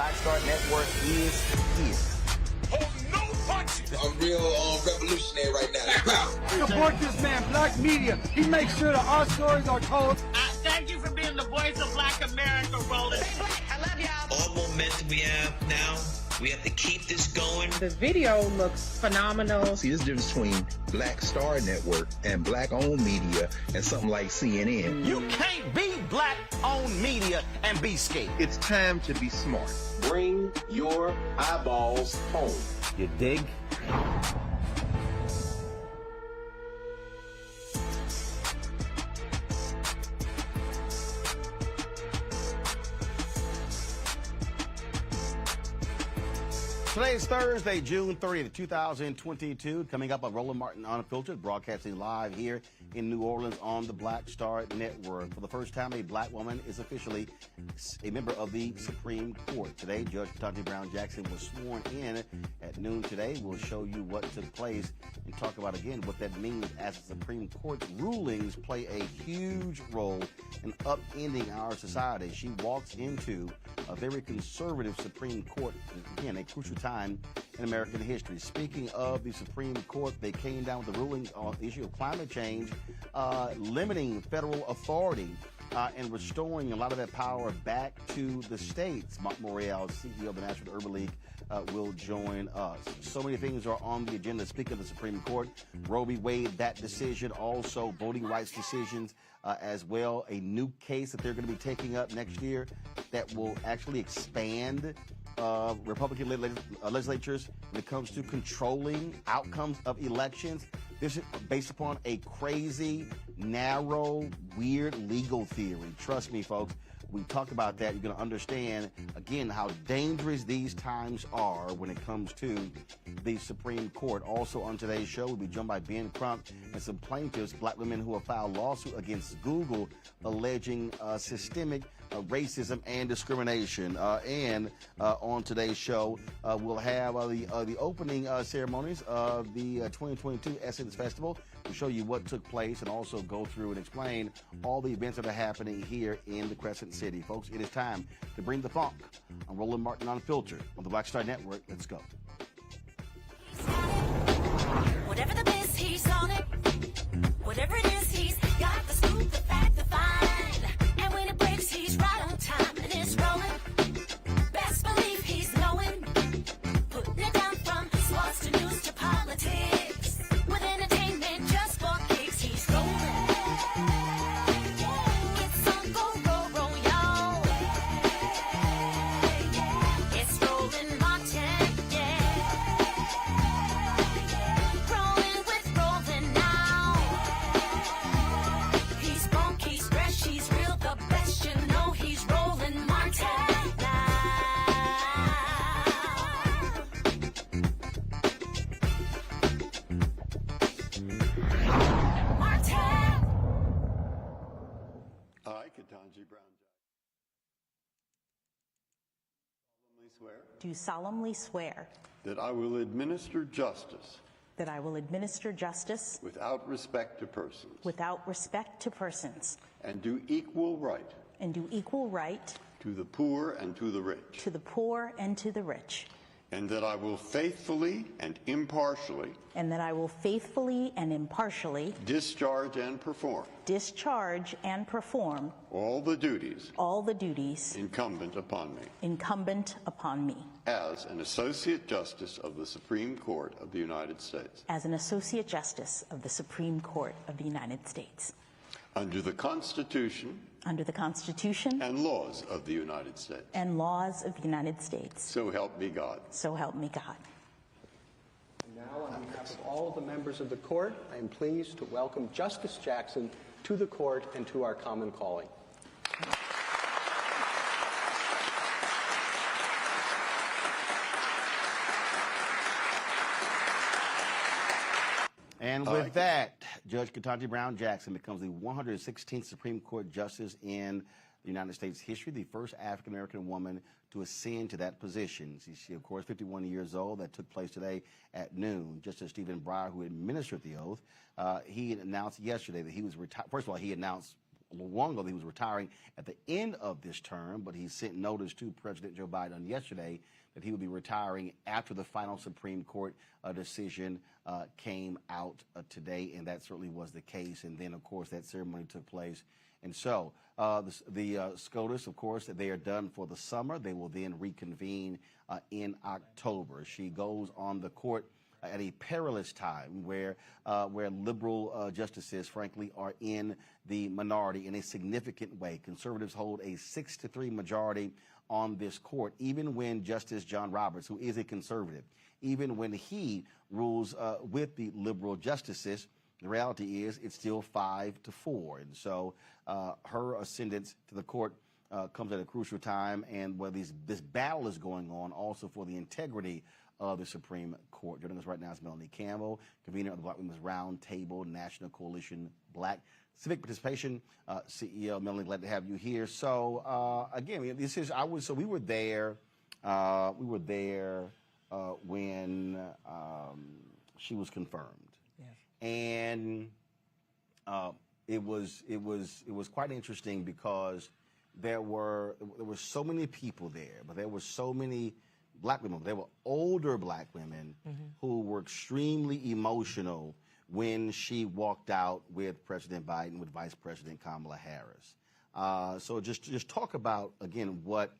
Black Star Network is here. Hold no punches. I'm real revolutionary right now. Support this man, Black Media. He makes sure that our stories are told. Thank you for being the voice of Black America, Roland. Stay black. I love y'all. All momentum we have now, we have to keep this going. The video looks phenomenal. See, there's a difference between Black Star Network and black-owned media and something like CNN. You can't be black-owned media and be scared. It's time to be smart. Bring your eyeballs home. You dig? Today's Thursday, June 30th, 2022. Coming up on Roland Martin Unfiltered, broadcasting live here in New Orleans on the Black Star Network. For the first time, a black woman is officially a member of the Supreme Court. Today, Judge Ketanji Brown Jackson was sworn in at noon today. We'll show you what took place and talk about, again, what that means as the Supreme Court's rulings play a huge role in upending our society. She walks into a very conservative Supreme Court, again, a crucial time in American history. Speaking of the Supreme Court, they came down with the ruling on the issue of climate change, limiting federal authority and restoring a lot of that power back to the states. Marc Morial, CEO of the National Urban League, will join us. So many things are on the agenda. Speaking of the Supreme Court, Roe v. Wade, that decision, also voting rights decisions as well. A new case that they're going to be taking up next year that will actually expand Republican legislatures when it comes to controlling outcomes of elections. This is based upon a crazy, narrow, weird legal theory. Trust me, folks. We talk about that. You're going to understand, again, how dangerous these times are when it comes to the Supreme Court. Also on today's show, we'll be joined by Ben Crump and some plaintiffs, black women who have filed lawsuit against Google alleging systemic racism and discrimination. And on today's show, we'll have the opening ceremonies of the 2022 Essence Festival. We'll show you what took place and also go through and explain all the events that are happening here in the Crescent City. Folks, it is time to bring the funk on Roland Martin Unfiltered on the Black Star Network. Let's go. Whatever the biz, he's on it. Whatever it is, he's got the scoop, the fact, the find. And when it breaks, he's right on time and it's rolling. Best believe he's knowing. Putting it down from sports to news to politics. With entertainment just for kicks, he's rolling. It's on go, y'all. It's Roland Martin, yeah. Rolling with Roland now. He's funky, he's fresh, he's real, the best, you know he's Roland Martin now. Martin! I, Ketanji Brown Jackson, do solemnly swear that I will administer justice that I will administer justice without respect to persons without respect to persons and do equal right and do equal right to the poor and to the rich, to the poor and to the rich, and that I will faithfully and impartially discharge and perform all the duties incumbent upon me as an Associate Justice of the Supreme Court of the United States. Under the Constitution and laws of the United States. So help me God. Now, on behalf of all of the members of the court, I am pleased to welcome Justice Jackson to the court and to our common calling. And with that, Judge Ketanji Brown Jackson becomes the 116th Supreme Court Justice in the United States history, the first African-American woman to ascend to that position. She, of course, 51 years old. That took place today at noon. Justice Stephen Breyer, who administered the oath, he announced yesterday that he was retired. First of all, he announced little long ago that he was retiring at the end of this term, but he sent notice to President Joe Biden yesterday that he would be retiring after the final Supreme Court decision came out today, and that certainly was the case. And then, of course, that ceremony took place. And so the SCOTUS, of course, they are done for the summer. They will then reconvene in October. She goes on the court at a perilous time where liberal justices, frankly, are in the minority in a significant way. Conservatives hold a 6-3 majority on this court, even when Justice John Roberts, who is a conservative, even when he rules with the liberal justices, the reality is it's still 5-4. And so her ascendance to the court comes at a crucial time, and where this battle is going on also for the integrity of the Supreme Court. Joining us right now is Melanie Campbell, convener of the Black Women's Roundtable, National Coalition Black Civic Participation, CEO. Melanie, glad to have you here. So again, this is we were there. When she was confirmed, yes. And it was quite interesting because there were so many people there, but there were so many Black women. There were older Black women who were extremely emotional when she walked out with President Biden, with Vice President Kamala Harris. So just talk about, again, what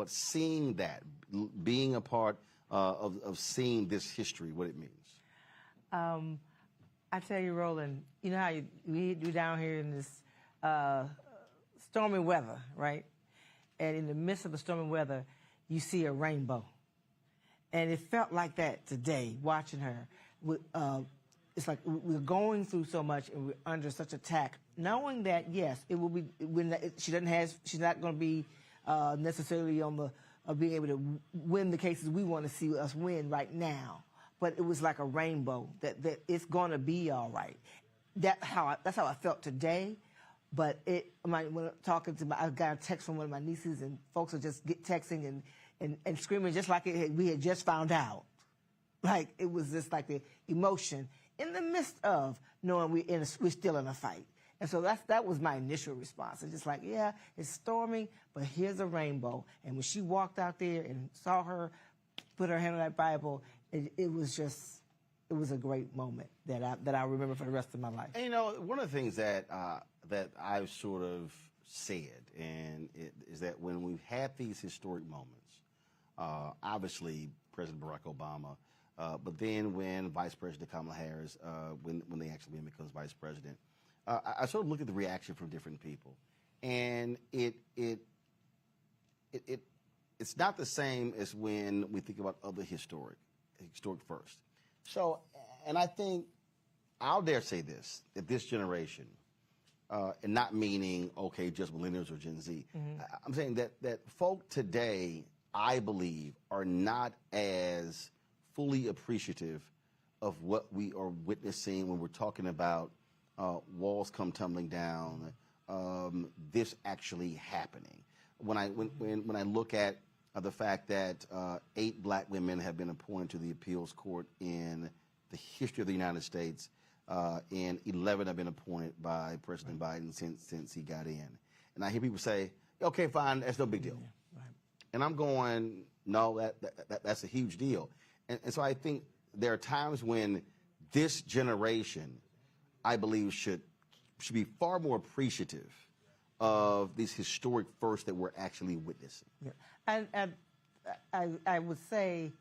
seeing that, being a part of seeing this history, what it means. I tell you, Roland, you know how we do down here in this stormy weather, right? And in the midst of the stormy weather, you see a rainbow. And it felt like that today, watching her. It's like we're going through so much and we're under such attack, knowing that, yes, it will be, she's not going to be necessarily on the, being able to win the cases we want to see us win right now. But it was like a rainbow, that it's going to be all right. That's how I felt today. But when I'm talking to I got a text from one of my nieces, and folks are just texting and screaming just like we had just found out. Like, it was just like the emotion in the midst of knowing we're still in a fight. And so that was my initial response. It's just like, yeah, it's storming, but here's a rainbow. And when she walked out there and saw her put her hand on that Bible, it was a great moment that I remember for the rest of my life. And, you know, one of the things that I've sort of said, is that when we've had these historic moments, obviously President Barack Obama, but then when Vice President Kamala Harris, when they actually becomes Vice President, I sort of look at the reaction from different people, and it's not the same as when we think about other historic firsts. So, and I think I'll dare say this, that this generation, and not meaning, okay, just millennials or Gen Z, I'm saying that folk today, I believe, are not as fully appreciative of what we are witnessing when we're talking about walls come tumbling down, this actually happening. When I look at the fact that 8 Black women have been appointed to the appeals court in the history of the United States, and 11 have been appointed by President Biden since he got in. And I hear people say, okay, fine, that's no big deal. Yeah, right. And I'm going, no, that's a huge deal. And so I think there are times when this generation, I believe, should be far more appreciative of these historic firsts that we're actually witnessing. Yeah. And I would say,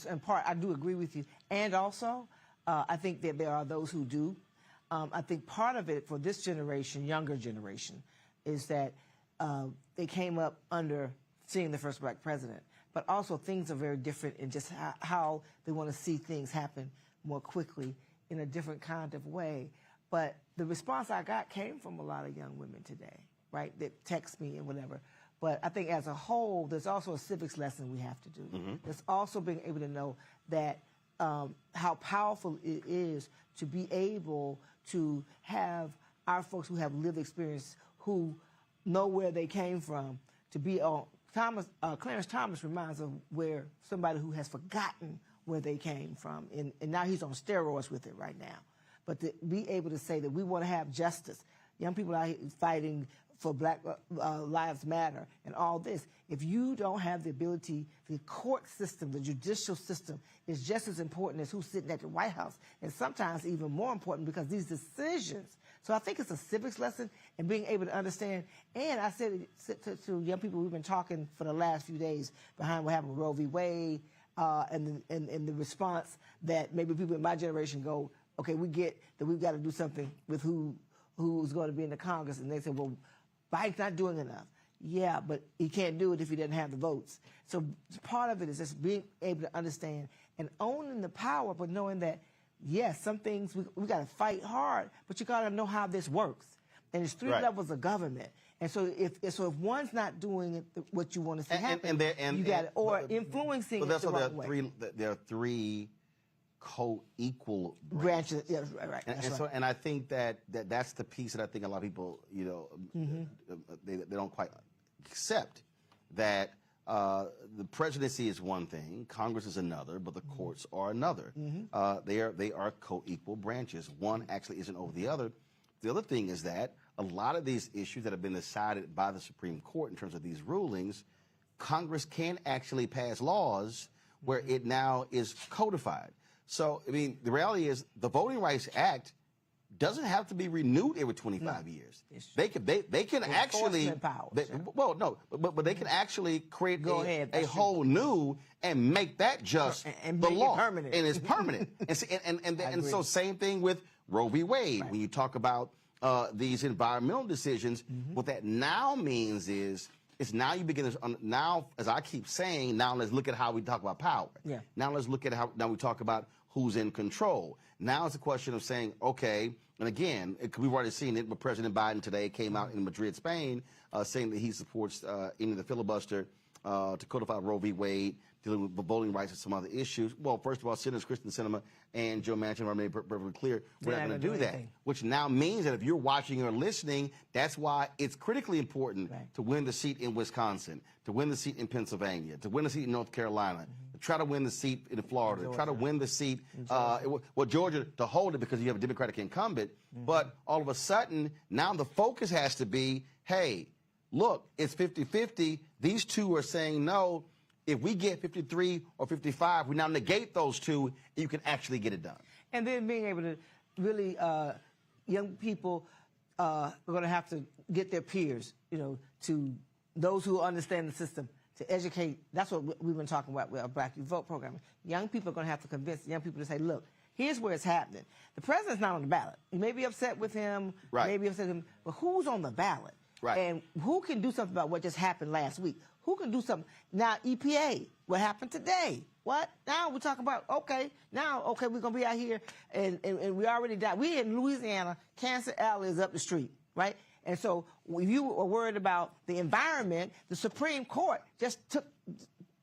in part, I do agree with you. And also, I think that there are those who do. I think part of it for this generation, younger generation, is that they came up under seeing the first Black president. But also things are very different in just how they want to see things happen more quickly in a different kind of way. But the response I got came from a lot of young women today, right, that text me and whatever. But I think as a whole, there's also a civics lesson we have to do. There's also being able to know that how powerful it is to be able to have our folks who have lived experience, who know where they came from, to be on. Clarence Thomas reminds of where somebody who has forgotten where they came from, and now he's on steroids with it right now. But to be able to say that we want to have justice, young people out here fighting for Black Lives Matter and all this. If you don't have the ability, the court system, the judicial system is just as important as who's sitting at the White House, and sometimes even more important because these decisions. So I think it's a civics lesson and being able to understand. And I said to young people, we've been talking for the last few days behind what happened with Roe v. Wade and the response that maybe people in my generation go, okay, we get that we've got to do something with who's going to be in the Congress. And they say, well, Biden's not doing enough. Yeah, but he can't do it if he doesn't have the votes. So part of it is just being able to understand and owning the power, but knowing that, yes, some things we got to fight hard, but you got to know how this works. And there's three levels of government. And so if one's not doing what you want to see happen, you got it, or influencing it the wrong way. There are three co-equal branches. Yeah, right. And I think that's the piece that I think a lot of people, they don't quite accept, that the presidency is one thing, Congress is another, but the courts are another. They are co-equal branches. One actually isn't over the other. The other thing is that a lot of these issues that have been decided by the Supreme Court in terms of these rulings, Congress can actually pass laws where it now is codified. So, I mean, the reality is the Voting Rights Act doesn't have to be renewed every 25 years. They can actually, but they can actually create a whole new and make that just and the make law, it permanent. and it's permanent. and so same thing with Roe v. Wade. When you talk about these environmental decisions, what that now means is now you begin to, now, as I keep saying, now let's look at how we talk about power. Yeah. Now let's look at how we talk about who's in control. Now it's a question of saying, okay, and again, we've already seen it, but President Biden today came out in Madrid, Spain, saying that he supports ending the filibuster to codify Roe v. Wade, dealing with voting rights and some other issues. Well, first of all, Senators Kristen Sinema and Joe Manchin are made perfectly clear we're not going to do that, which now means that if you're watching or listening, that's why it's critically important to win the seat in Wisconsin, to win the seat in Pennsylvania, to win the seat in North Carolina, to try to win the seat in Florida, to try to win the seat, Georgia, to hold it because you have a Democratic incumbent. But all of a sudden, now the focus has to be, hey, look, it's 50-50. These two are saying no. If we get 53 or 55, we now negate those two, and you can actually get it done. And then being able to really, young people are going to have to get their peers, to those who understand the system, to educate. That's what we've been talking about with our Black Youth Vote program. Young people are going to have to convince young people to say, look, here's where it's happening. The president's not on the ballot. You may be upset with him, maybe upset with him, but who's on the ballot? And who can do something about what just happened last week? Who can do something? Now, EPA, what happened today? What? Now we're talking about, we're going to be out here, and we already died. We in Louisiana, Cancer Alley is up the street, right? And so if you were worried about the environment, the Supreme Court just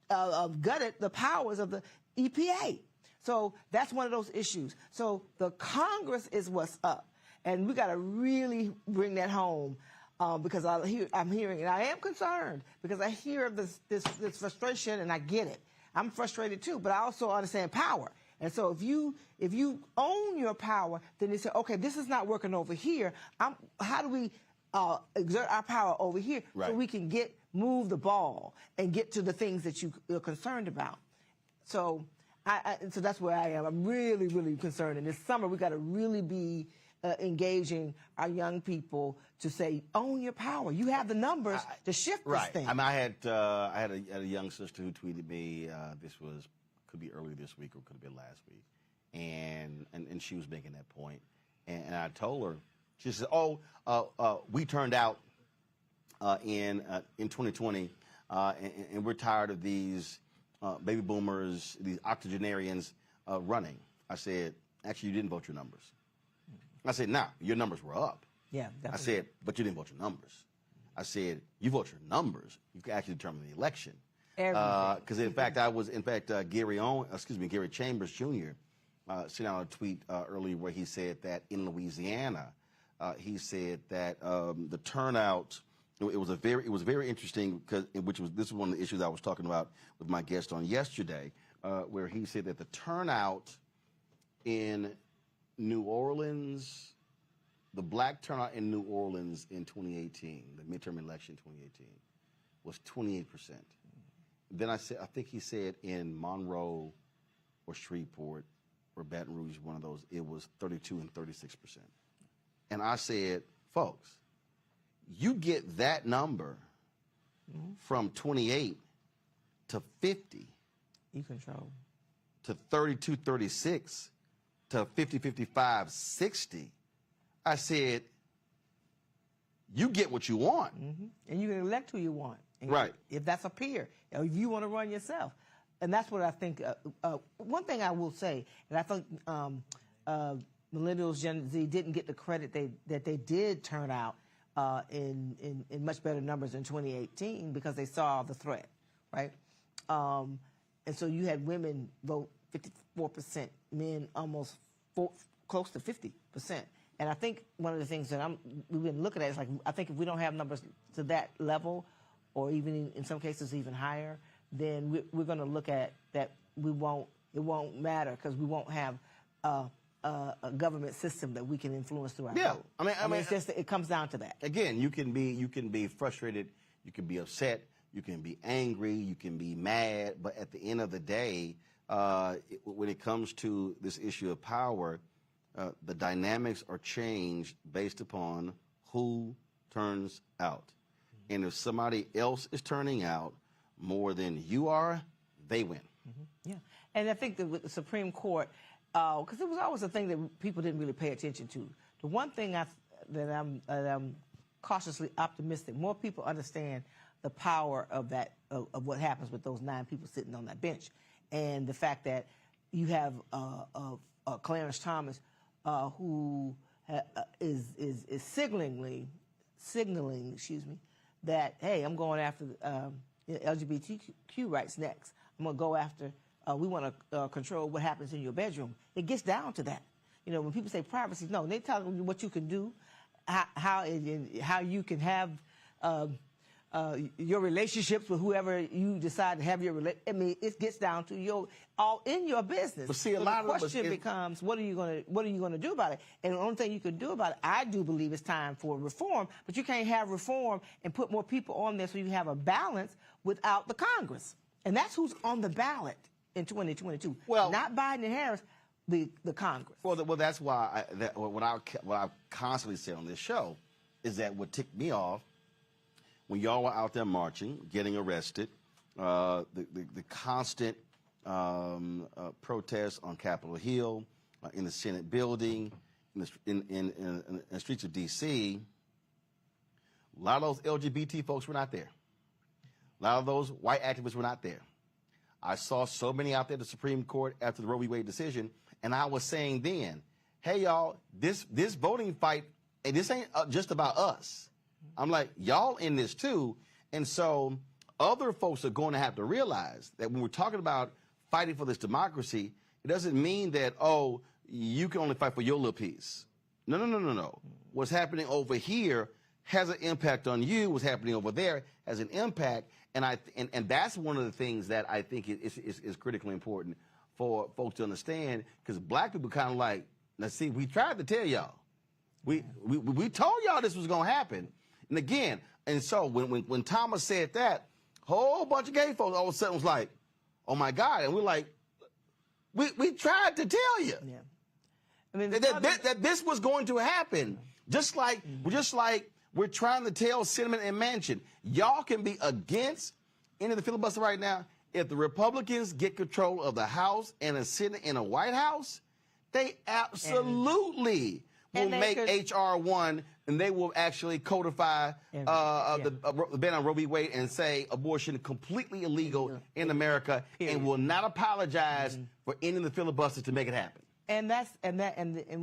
gutted the powers of the EPA. So that's one of those issues. So the Congress is what's up, and we got to really bring that home. Because I'm hearing, and I am concerned because I hear this frustration, and I get it. I'm frustrated too, but I also understand power. And so if you own your power, then you say, okay, this is not working over here. How do we exert our power over here so we can move the ball and get to the things that you're concerned about? So so that's where I am. I'm really, really concerned. And this summer we got to really be engaging our young people to say, own your power. You have the numbers to shift this thing. I mean, I had a young sister who tweeted me. Could be earlier this week or could have been last week, and she was making that point. And I told her, she said, we turned out in 2020, and we're tired of these baby boomers, these octogenarians running. I said, actually, you didn't vote your numbers. I said, your numbers were up. Yeah, definitely. I said, but you didn't vote your numbers. I said, you vote your numbers, you can actually determine the election. Because in fact, Gary Chambers Jr. Sent out a tweet earlier where he said that in Louisiana, he said that the turnout. It was very interesting because this is one of the issues I was talking about with my guest on yesterday, where he said that the turnout in New Orleans, the black turnout in New Orleans in 2018, the midterm election 2018, was 28%. Then I think he said in Monroe or Shreveport or Baton Rouge, one of those, it was 32 and 36%. And I said, folks, you get that number from 28 to 50. You control. To 32, 36, to 50, 55, 60. I said, you get what you want. And you can elect who you want. And right. If that's a peer, or if you want to run yourself. And that's what I think. One thing I will say, and I think millennials, Gen Z didn't get the credit that they did turn out in much better numbers in 2018 because they saw the threat, right? And so you had women vote 54%, men almost close to 50%. And I think one of the things that we've been looking at is like, I think if we don't have numbers to that level, or even in some cases even higher, then we're going to look at that it won't matter because we won't have a government system that we can influence through our vote. I mean, it's just, it comes down to that. Again, you can be frustrated, you can be upset, you can be angry, you can be mad, but at the end of the day, when it comes to this issue of power, the dynamics are changed based upon who turns out. And if somebody else is turning out more than you are, they win. Yeah, and I think that with the Supreme Court, because it was always a thing that people didn't really pay attention to. The one thing that I'm cautiously optimistic, more people understand the power of that, of what happens with those 9 people sitting on that bench, and the fact that you have Clarence Thomas, who is signaling, that hey, I'm going after LGBTQ rights next. I'm going to go after. We want to control what happens in your bedroom. It gets down to that. You know, when people say privacy, no, they tell you what you can do, how you can have your relationships with whoever you decide to have your I mean, it gets down to all in your business. But see, so the question becomes, what are you going to do about it? And the only thing you can do about it, I do believe, it's time for reform. But you can't have reform and put more people on there so you have a balance without the Congress. And that's who's on the ballot in 2022. Well, not Biden and Harris, the Congress. Well, that's why what I constantly say on this show is that what ticked me off when y'all were out there marching, getting arrested, the constant protests on Capitol Hill, in the Senate building, in the streets of D.C., a lot of those LGBT folks were not there. A lot of those white activists were not there. I saw so many out there at the Supreme Court after the Roe v. Wade decision, and I was saying then, hey, y'all, this voting fight, and this ain't just about us. I'm like, y'all in this too. And so other folks are going to have to realize that when we're talking about fighting for this democracy, it doesn't mean that, oh, you can only fight for your little piece. No. What's happening over here has an impact on you. What's happening over there has an impact. And that's one of the things that I think is critically important for folks to understand, because black people kind of like, now see, we tried to tell y'all. We told y'all this was going to happen. And again, and so when Thomas said that, a whole bunch of gay folks all of a sudden was like, oh my God. And we're like, we tried to tell you. Yeah. I mean, that this was going to happen. Just like we're trying to tell Cinnamon and Manchin, y'all can be against any of the filibuster right now. If the Republicans get control of the House and a Senate and a White House, they absolutely will make H.R. 1, and they will actually codify the ban on Roe v. Wade and say abortion completely illegal in America, and will not apologize for ending the filibuster to make it happen. And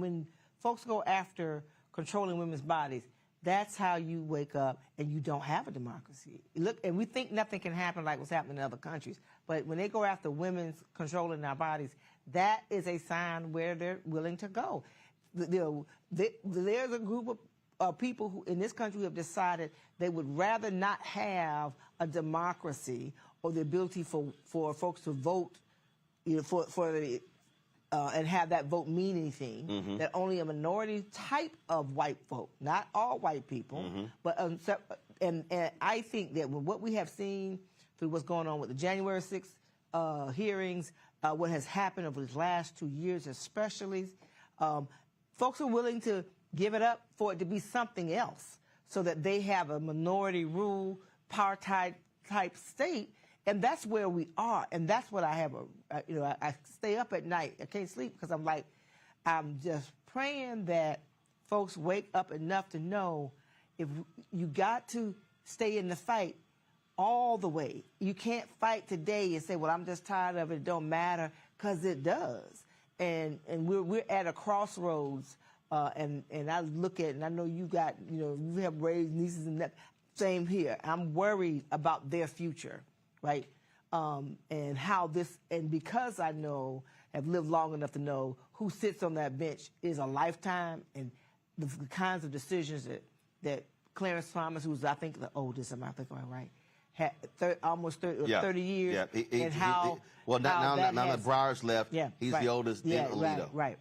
when folks go after controlling women's bodies, that's how you wake up and you don't have a democracy. Look, and we think nothing can happen like what's happening in other countries. But when they go after women's controlling our bodies, that is a sign where they're willing to go. There's a group of people who in this country who have decided they would rather not have a democracy or the ability for folks to vote, for the and have that vote mean anything, that only a minority type of white folk, not all white people, but and I think that with what we have seen through what's going on with the January 6th hearings, what has happened over the last 2 years especially, folks are willing to give it up for it to be something else so that they have a minority rule, power type state. And that's where we are. And that's what I have, I stay up at night. I can't sleep because I'm just praying that folks wake up enough to know if you got to stay in the fight all the way. You can't fight today and say, well, I'm just tired of it. It don't matter, because it does. And we're at a crossroads. And I look at it, and I know you got, you have raised nieces and that. Same here. I'm worried about their future, right? And how this, and because I have lived long enough to know who sits on that bench is a lifetime, and the kinds of decisions that Clarence Thomas, who's I think the oldest, am I thinking right? Had almost 30 years, and how now that Breyer's left, he's the oldest in Alito. Right.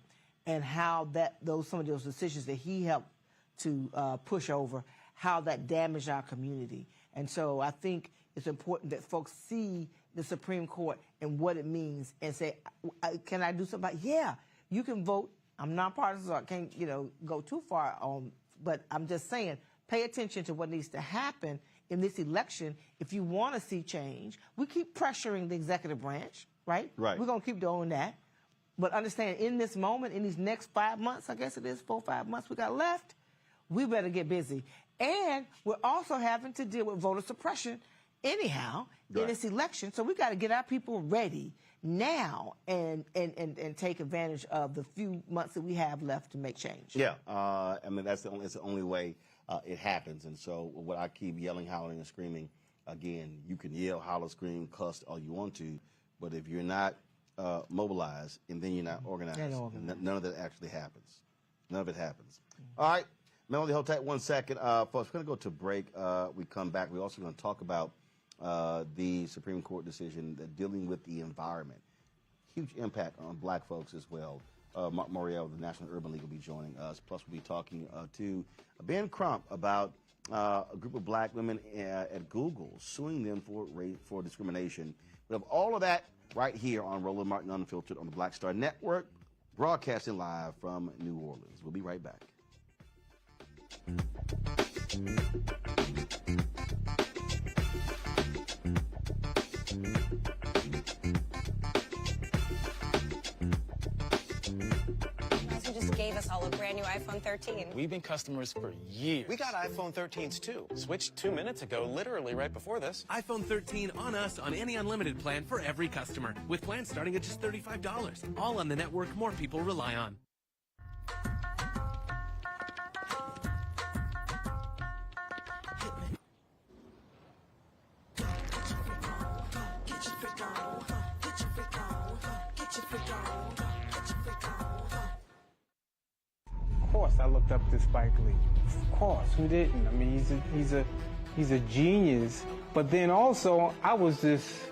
And how some of those decisions that he helped to push over, how that damaged our community. And so I think it's important that folks see the Supreme Court and what it means and say, can I do something? Yeah, you can vote. I'm nonpartisan, so I can't, go too far on, but I'm just saying, pay attention to what needs to happen in this election if you want to see change. We keep pressuring the executive branch, right? Right. We're going to keep doing that. But understand, in this moment, in these next 5 months, I guess it is 4 or 5 months we got left, we better get busy. And we're also having to deal with voter suppression anyhow in this election. So we got to get our people ready now and take advantage of the few months that we have left to make change. Yeah, I mean, it's the only way it happens. And so what I keep yelling, hollering, and screaming, again, you can yell, holler, scream, cuss all you want to, but if you're not mobilized and then you're not organized, none of that actually happens. None of it happens. All right. Melody, hold tight 1 second. Folks, we're going to go to break. We come back. We're also going to talk about the Supreme Court decision dealing with the environment. Huge impact on black folks as well. Marc Morial of the National Urban League will be joining us. Plus, we'll be talking to Ben Crump about a group of black women at Google suing them for discrimination. We have all of that right here on Roland Martin Unfiltered on the Black Star Network, broadcasting live from New Orleans. We'll be right back. Just gave us all a brand new iPhone 13. We've been customers for years. We got iPhone 13s too. Switched 2 minutes ago, literally right before this. iPhone 13 on us on any unlimited plan for every customer, with plans starting at just $35. All on the network more people rely on. Of course, I looked up to Spike Lee. Of course, who didn't? I mean, he's a genius. But then also, I was this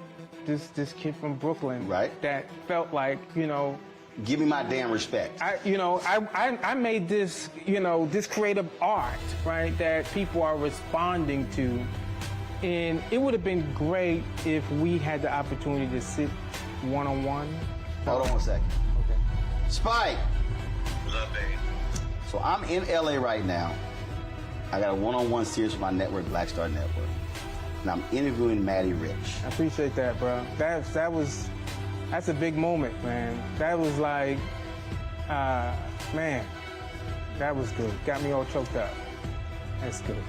kid from Brooklyn, right? That felt like, give me my damn respect. I made this, this creative art, right? That people are responding to, and it would have been great if we had the opportunity to sit one-on-one. Hold on 1 second. Okay. Spike. What's up, babe? So I'm in LA right now. I got a one-on-one series with my network, Black Star Network. And I'm interviewing Maddie Rich. I appreciate that, bro. That's a big moment, man. That was like, man, that was good. Got me all choked up. That's good.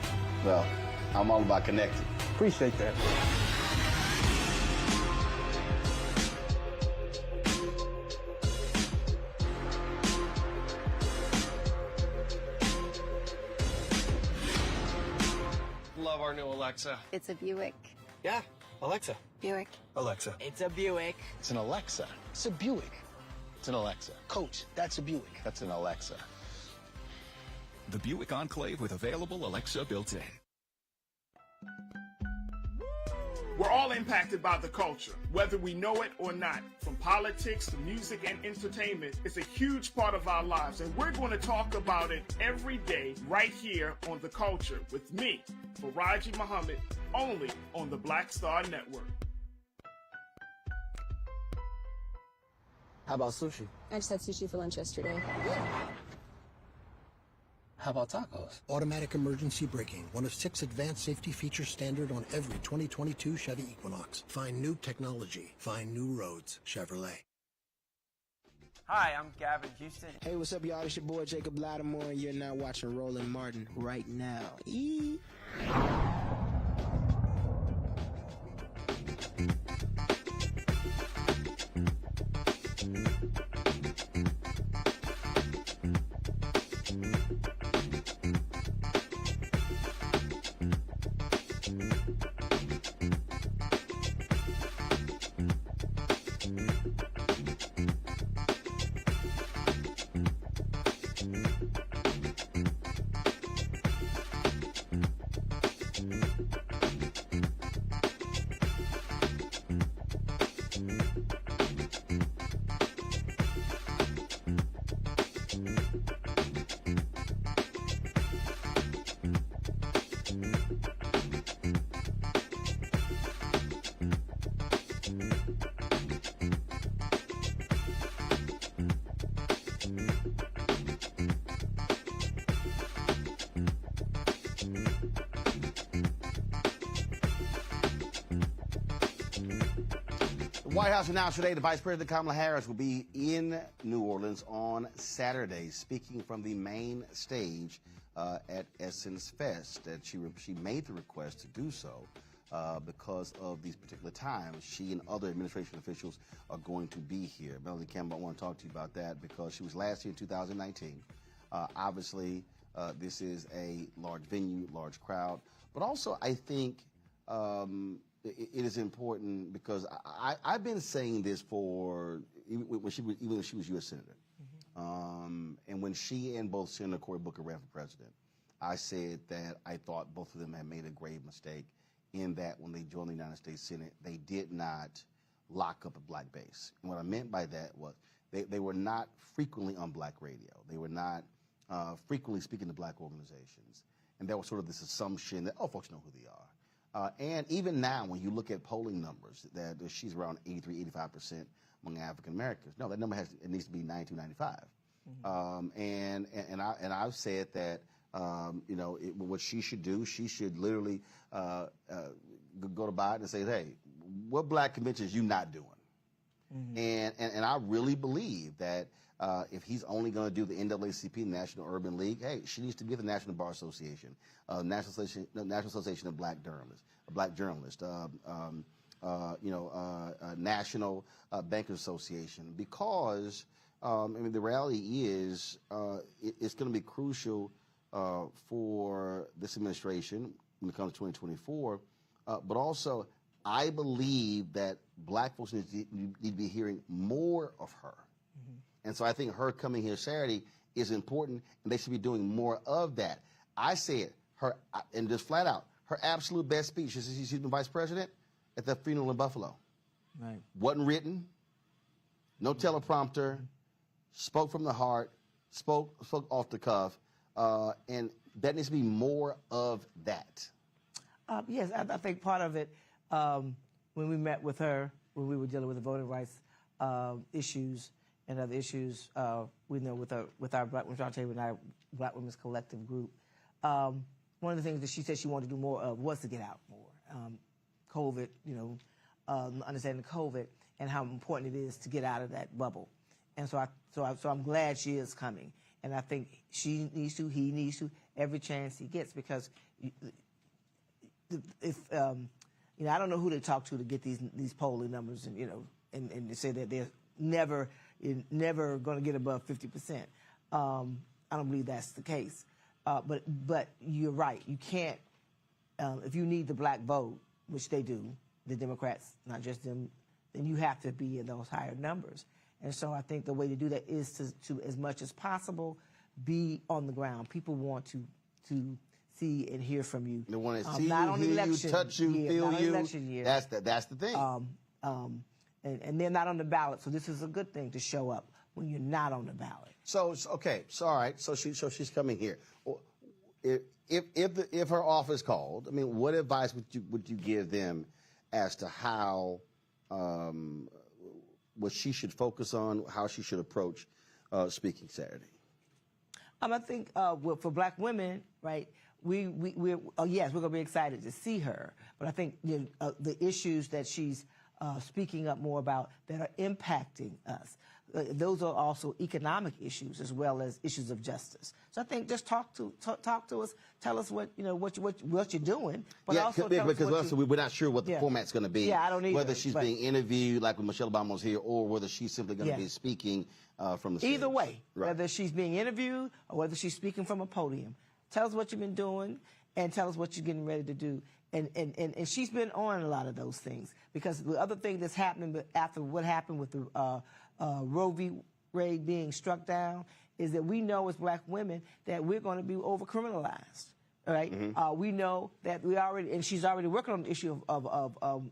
Well, I'm all about connecting. Appreciate that, bro. Love our new Alexa. It's a Buick. Yeah, Alexa. Buick. Alexa. It's a Buick. It's an Alexa. It's a Buick. It's an Alexa. Coach, that's a Buick. That's an Alexa. The Buick Enclave with available Alexa built in. We're all impacted by the culture, whether we know it or not. From politics to music and entertainment, it's a huge part of our lives, and we're going to talk about it every day right here on The Culture with me, Faraji Muhammad, only on the Black Star Network. How about sushi? I just had sushi for lunch yesterday. How about tacos? Automatic emergency braking, one of 6 advanced safety features standard on every 2022 Chevy Equinox. Find new technology. Find new roads. Chevrolet. Hi, I'm Gavin Houston. Hey, what's up, y'all? It's your boy Jacob Lattimore, and you're now watching Roland Martin right now. The White House announced today that Vice President Kamala Harris will be in New Orleans on Saturday, speaking from the main stage at Essence Fest. That she made the request to do so because of these particular times. She and other administration officials are going to be here. Melanie Campbell, I want to talk to you about that because she was last here in 2019. Obviously, this is a large venue, large crowd, but also I think it is important because I've been saying this for even when she was U.S. Senator, and when she and both Senator Cory Booker ran for president, I said that I thought both of them had made a grave mistake in that when they joined the United States Senate, they did not lock up a black base. And what I meant by that was they were not frequently on black radio. They were not frequently speaking to black organizations, and there was sort of this assumption that folks know who they are. And even now, when you look at polling numbers, that she's around 83, 85% among African Americans. No, that number needs to be 92, 95. And I've said that what she should do, she should literally go to Biden and say, hey, what black conventions you not doing? And I really believe that if he's only going to do the NAACP, National Urban League, hey, she needs to be the National Bar Association, National Association of Black Journalists, National Bankers Association, because the reality is it's going to be crucial for this administration when it comes to 2024, but also I believe that black folks need to be hearing more of her. And so I think her coming here Saturday is important, and they should be doing more of that. I said her, and just flat out, her absolute best speech since she's been vice president at the funeral in Buffalo. Right. Wasn't written, no teleprompter, spoke from the heart, spoke off the cuff, and that needs to be more of that. Yes, I think part of it, when we met with her, when we were dealing with the voting rights issues and other issues, we know with our Black Women's Roundtable and our Black Women's Collective group, one of the things that she said she wanted to do more of was to get out more. COVID, understanding COVID and how important it is to get out of that bubble. And so I'm glad she is coming. And I think she needs to, he needs to, every chance he gets, because if I don't know who they talk to get these polling numbers, and they say that they're never going to get above 50%. I don't believe that's the case. But you're right. You can't, if you need the black vote, which they do, the Democrats, not just them, then you have to be in those higher numbers. And so I think the way to do that is to as much as possible, be on the ground. People want to see and hear from you. They want to see not you, on hear you, touch you, feel not you. On election year. That's the thing. And they're not on the ballot, so this is a good thing to show up when you're not on the ballot. So all right. So she's coming here. If her office called, I mean, what advice would you give them as to how what she should focus on, how she should approach speaking Saturday? I think for Black women, right? We're yes, we're gonna be excited to see her, but I think the issues that she's speaking up more about that are impacting us. Those are also economic issues as well as issues of justice. So I think just talk to us, tell us what you're doing, but also because we're not sure what the format's going to be. Yeah, I don't either. Whether she's being interviewed like when Michelle Obama was here, or whether she's simply going to be speaking from the stage. Either way, right. Whether she's being interviewed or whether she's speaking from a podium, tell us what you've been doing and tell us what you're getting ready to do. And she's been on a lot of those things, because the other thing that's happening after what happened with the Roe v. Wade being struck down is that we know as Black women that we're going to be over-criminalized, right? Mm-hmm. We know that and she's already working on the issue of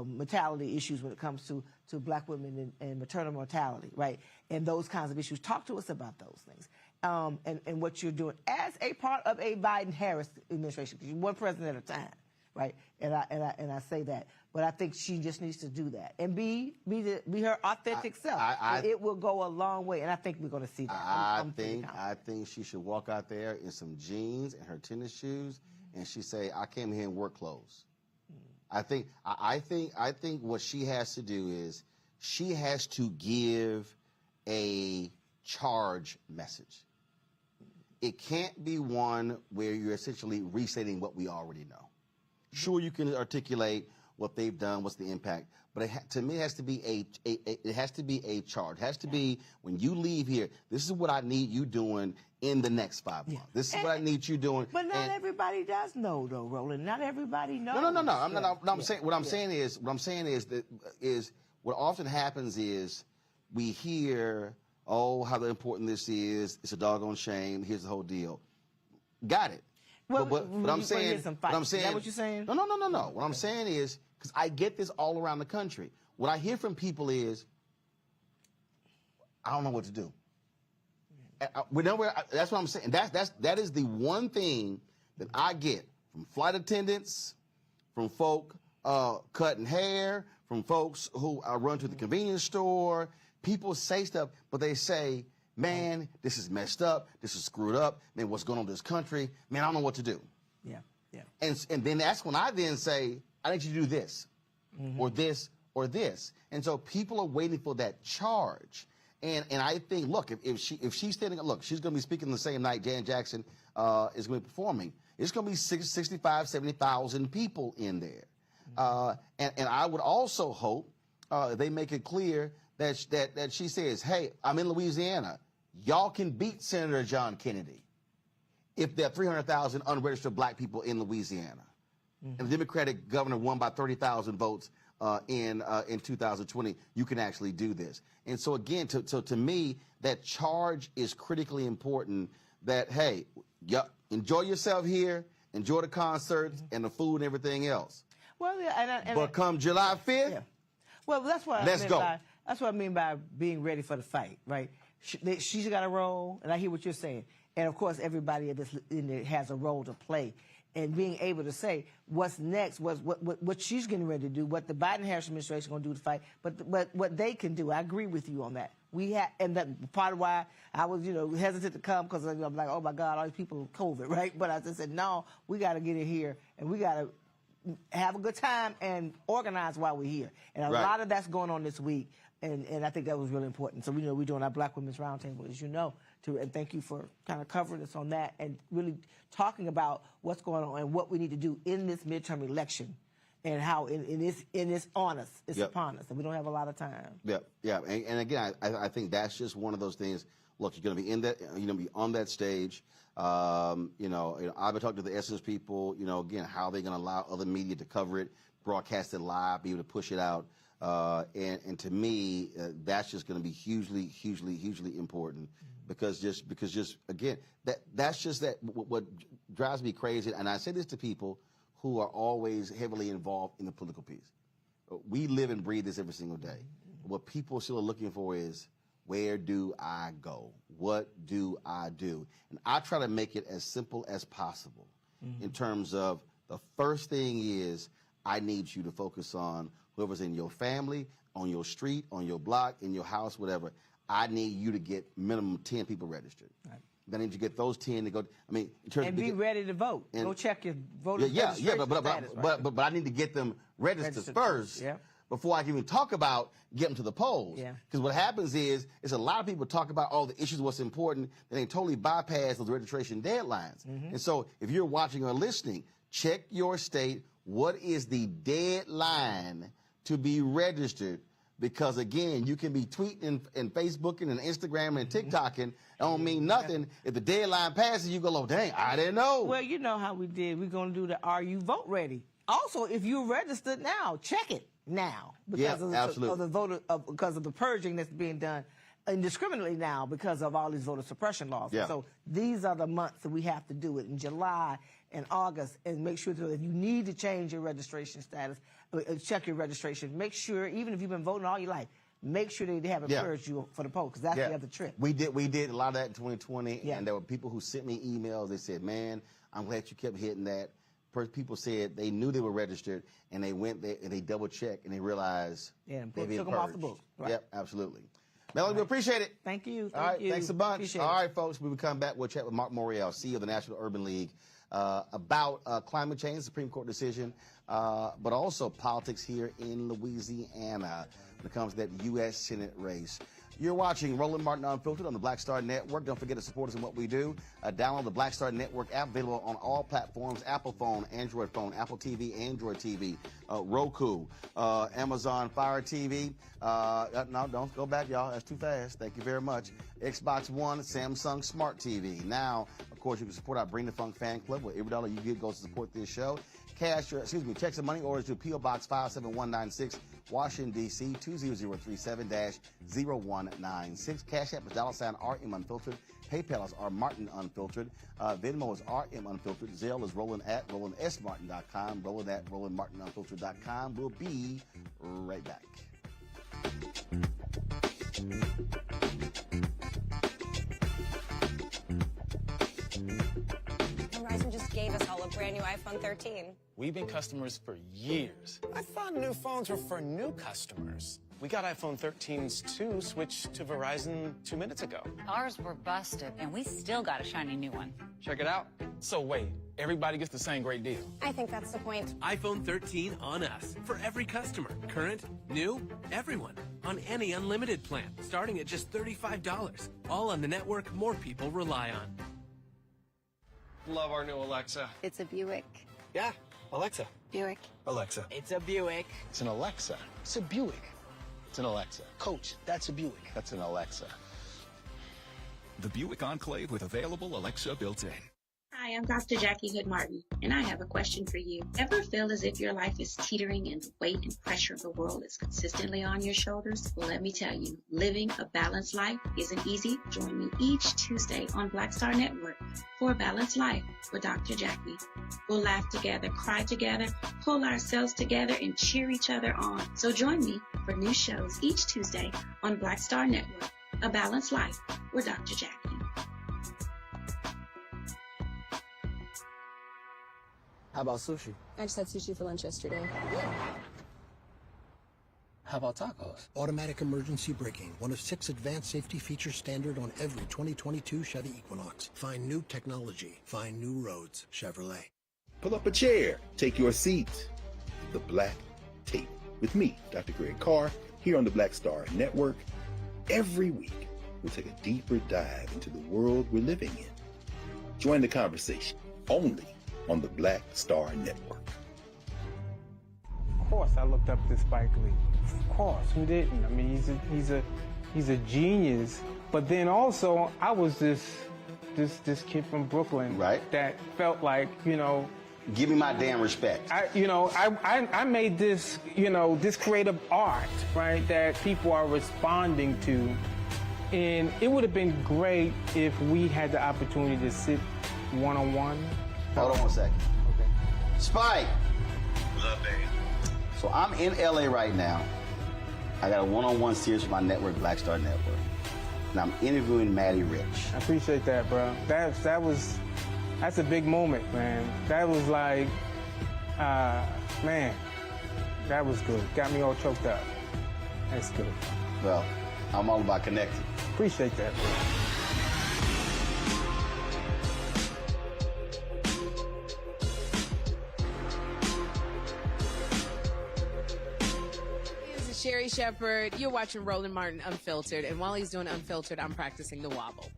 mortality issues when it comes to Black women and maternal mortality, right? And those kinds of issues. Talk to us about those things. And what you're doing as a part of a Biden-Harris administration, because you're one president at a time, right? And I say that, but I think she just needs to do that and be her authentic self. It will go a long way, and I think we're going to see that. I think she should walk out there in some jeans and her tennis shoes, and she say, "I came here in work clothes." I think what she has to do is she has to give a charge message. It can't be one where you're essentially restating what we already know. Sure, you can articulate what they've done, what's the impact, but to me, it has to be a charge. It has to be, when you leave here, this is what I need you doing in the next 5 months. This is what I need you doing. But not everybody does know, though, Roland. Not everybody knows. No. What I'm saying is what often happens is we hear, oh, how important this is. It's a doggone shame. Here's the whole deal. Got it. Well, but I'm saying, is that what you're saying? No. What I'm saying is, because I get this all around the country. What I hear from people is, I don't know what to do. That's what I'm saying. That is the one thing that I get from flight attendants, from folk cutting hair, from folks who run to the convenience store. People say stuff, but they say, man, this is messed up. This is screwed up. Man, what's going on in this country? Man, I don't know what to do. Yeah. And then that's when I then say, I need you to do this, or this, or this. And so people are waiting for that charge. And I think, look, if she's standing up, look, she's going to be speaking the same night Jan Jackson is going to be performing. It's going to be 65, 70,000 people in there. And I would also hope they make it clear that she says, hey, I'm in Louisiana. Y'all can beat Senator John Kennedy if there are 300,000 unregistered Black people in Louisiana. And the Democratic governor won by 30,000 votes in 2020. You can actually do this. And so again, to me, that charge is critically important. That, hey, enjoy yourself here, enjoy the concerts and the food and everything else. Well, but come July 5th, yeah. Well, that's what let's go. That's what I mean by being ready for the fight, right? She's got a role, and I hear what you're saying. And, of course, everybody in there has a role to play. And being able to say what's next, what she's getting ready to do, what the Biden-Harris administration is going to do to fight, but what they can do. I agree with you on that. And that part of why I was, hesitant to come, because I'm like, oh, my God, all these people with COVID, right? But I just said, no, we got to get in here, and we got to have a good time and organize while we're here. And a lot of that's going on this week. And I think that was really important. So, we're doing our Black Women's Roundtable, as you know, and thank you for kind of covering us on that and really talking about what's going on and what we need to do in this midterm election and how it's on us, it's upon us, and we don't have a lot of time. Yeah. And again, I think that's just one of those things. Look, you're going to be in that, you're going to be on that stage. I've been talking to the Essence people, again, how they're going to allow other media to cover it, broadcast it live, be able to push it out. And to me, that's just going to be hugely, hugely, hugely important. because again, that's just what drives me crazy. And I say this to people who are always heavily involved in the political piece. We live and breathe this every single day. What people still are looking for is, where do I go? What do I do? And I try to make it as simple as possible in terms of the first thing is I need you to focus on whoever's in your family, on your street, on your block, in your house, whatever. I need you to get minimum 10 people registered. Right. Then I need you to get those 10 to go. I mean, in terms and of be ready to vote. Go check your voter registration status, but I need to get them registered first before I can even talk about getting to the polls. Because what happens is a lot of people talk about all the issues, what's important, and they totally bypass those registration deadlines. And so if you're watching or listening, check your state. What is the deadline to be registered? Because, again, you can be tweeting and Facebooking and Instagramming and TikToking. It don't mean nothing. If the deadline passes, you go, oh, dang, I didn't know. Well, you know how we did. We're going to do the Are You Vote Ready. Also, if you're registered now, check it now. Because because of the purging that's being done indiscriminately now because of all these voter suppression laws. So these are the months that we have to do it in July and August, and make sure that if you need to change your registration status, check your registration. Make sure, even if you've been voting all your life, make sure they haven't purged you for the poll, because that's the other trick. We did a lot of that in 2020, and there were people who sent me emails. They said, man, I'm glad you kept hitting that. People said they knew they were registered, and they went there and they double-checked, and they realized they've been took them off the book. Right. Yep, absolutely. Melanie, we appreciate it. Thank you. All right, thanks a bunch. Appreciate All right, folks, when we come back, we'll chat with Marc Morial, CEO of the National Urban League, about climate change, Supreme Court decision, but also politics here in Louisiana when it comes to that U.S. Senate race. You're watching Roland Martin Unfiltered on the Black Star Network. Don't forget to support us in what we do. Download the Black Star Network app, available on all platforms: Apple phone, Android phone, Apple TV, Android TV, Roku, Amazon Fire TV. No, don't go back, y'all. That's too fast. Thank you very much. Xbox One, Samsung Smart TV. Now, of course, you can support our Bring the Funk fan club, where every dollar you get goes to support this show. Check some money orders to P.O. Box 57196, Washington, D.C., 20037-0196. Cash App is $RM Unfiltered. PayPal is R Martin Unfiltered. Venmo is RM Unfiltered. Zelle is Roland at RolandSMartin.com. Roland at RolandMartinUnfiltered.com. We'll be right back. Verizon just gave us all a brand new iPhone 13. We've been customers for years. I thought new phones were for new customers. We got iPhone 13s too, switched to Verizon 2 minutes ago. Ours were busted, and we still got a shiny new one. Check it out. So wait, everybody gets the same great deal. I think that's the point. iPhone 13 on us. For every customer. Current, new, everyone. On any unlimited plan. Starting at just $35. All on the network more people rely on. Love our new Alexa. It's a Buick. Yeah, Alexa. Buick. Alexa. It's a Buick. It's an Alexa. It's a Buick. It's an Alexa. Coach, that's a Buick. That's an Alexa. The Buick Enclave with available Alexa built-in. Hi, I'm Dr. Jackie Hood Martin, and I have a question for you. Ever feel as if your life is teetering and the weight and pressure of the world is consistently on your shoulders? Well, let me tell you, living a balanced life isn't easy. Join me each Tuesday on Black Star Network for A Balanced Life with Dr. Jackie. We'll laugh together, cry together, pull ourselves together, and cheer each other on. So join me for new shows each Tuesday on Black Star Network, A Balanced Life with Dr. Jackie. How about sushi? I just had sushi for lunch yesterday. How about tacos? Automatic emergency braking, one of 6 advanced safety features standard on every 2022 Chevy Equinox. Find new technology. Find new roads. Chevrolet. Pull up a chair. Take your seat. The Black Tape. With me, Dr. Greg Carr, here on the Black Star Network. Every week, we'll take a deeper dive into the world we're living in. Join the conversation only on the Black Star Network. Of course, I looked up to Spike Lee. Of course, who didn't? I mean, he's a genius. But then also, I was this kid from Brooklyn, right? That felt like, give me my damn respect. I made this, this creative art, right? That people are responding to, And it would have been great if we had the opportunity to sit one-on-one. Hold on one second. Okay. Spike! What's up, baby? So I'm in LA right now. I got a one-on-one series with my network, Black Star Network. And I'm interviewing Maddie Rich. I appreciate that, bro. That's a big moment, man. That was like, man, that was good. Got me all choked up. That's good. Well, I'm all about connecting. Appreciate that, bro. Sherry Shepherd, you're watching Roland Martin Unfiltered, and while he's doing Unfiltered, I'm practicing the wobble.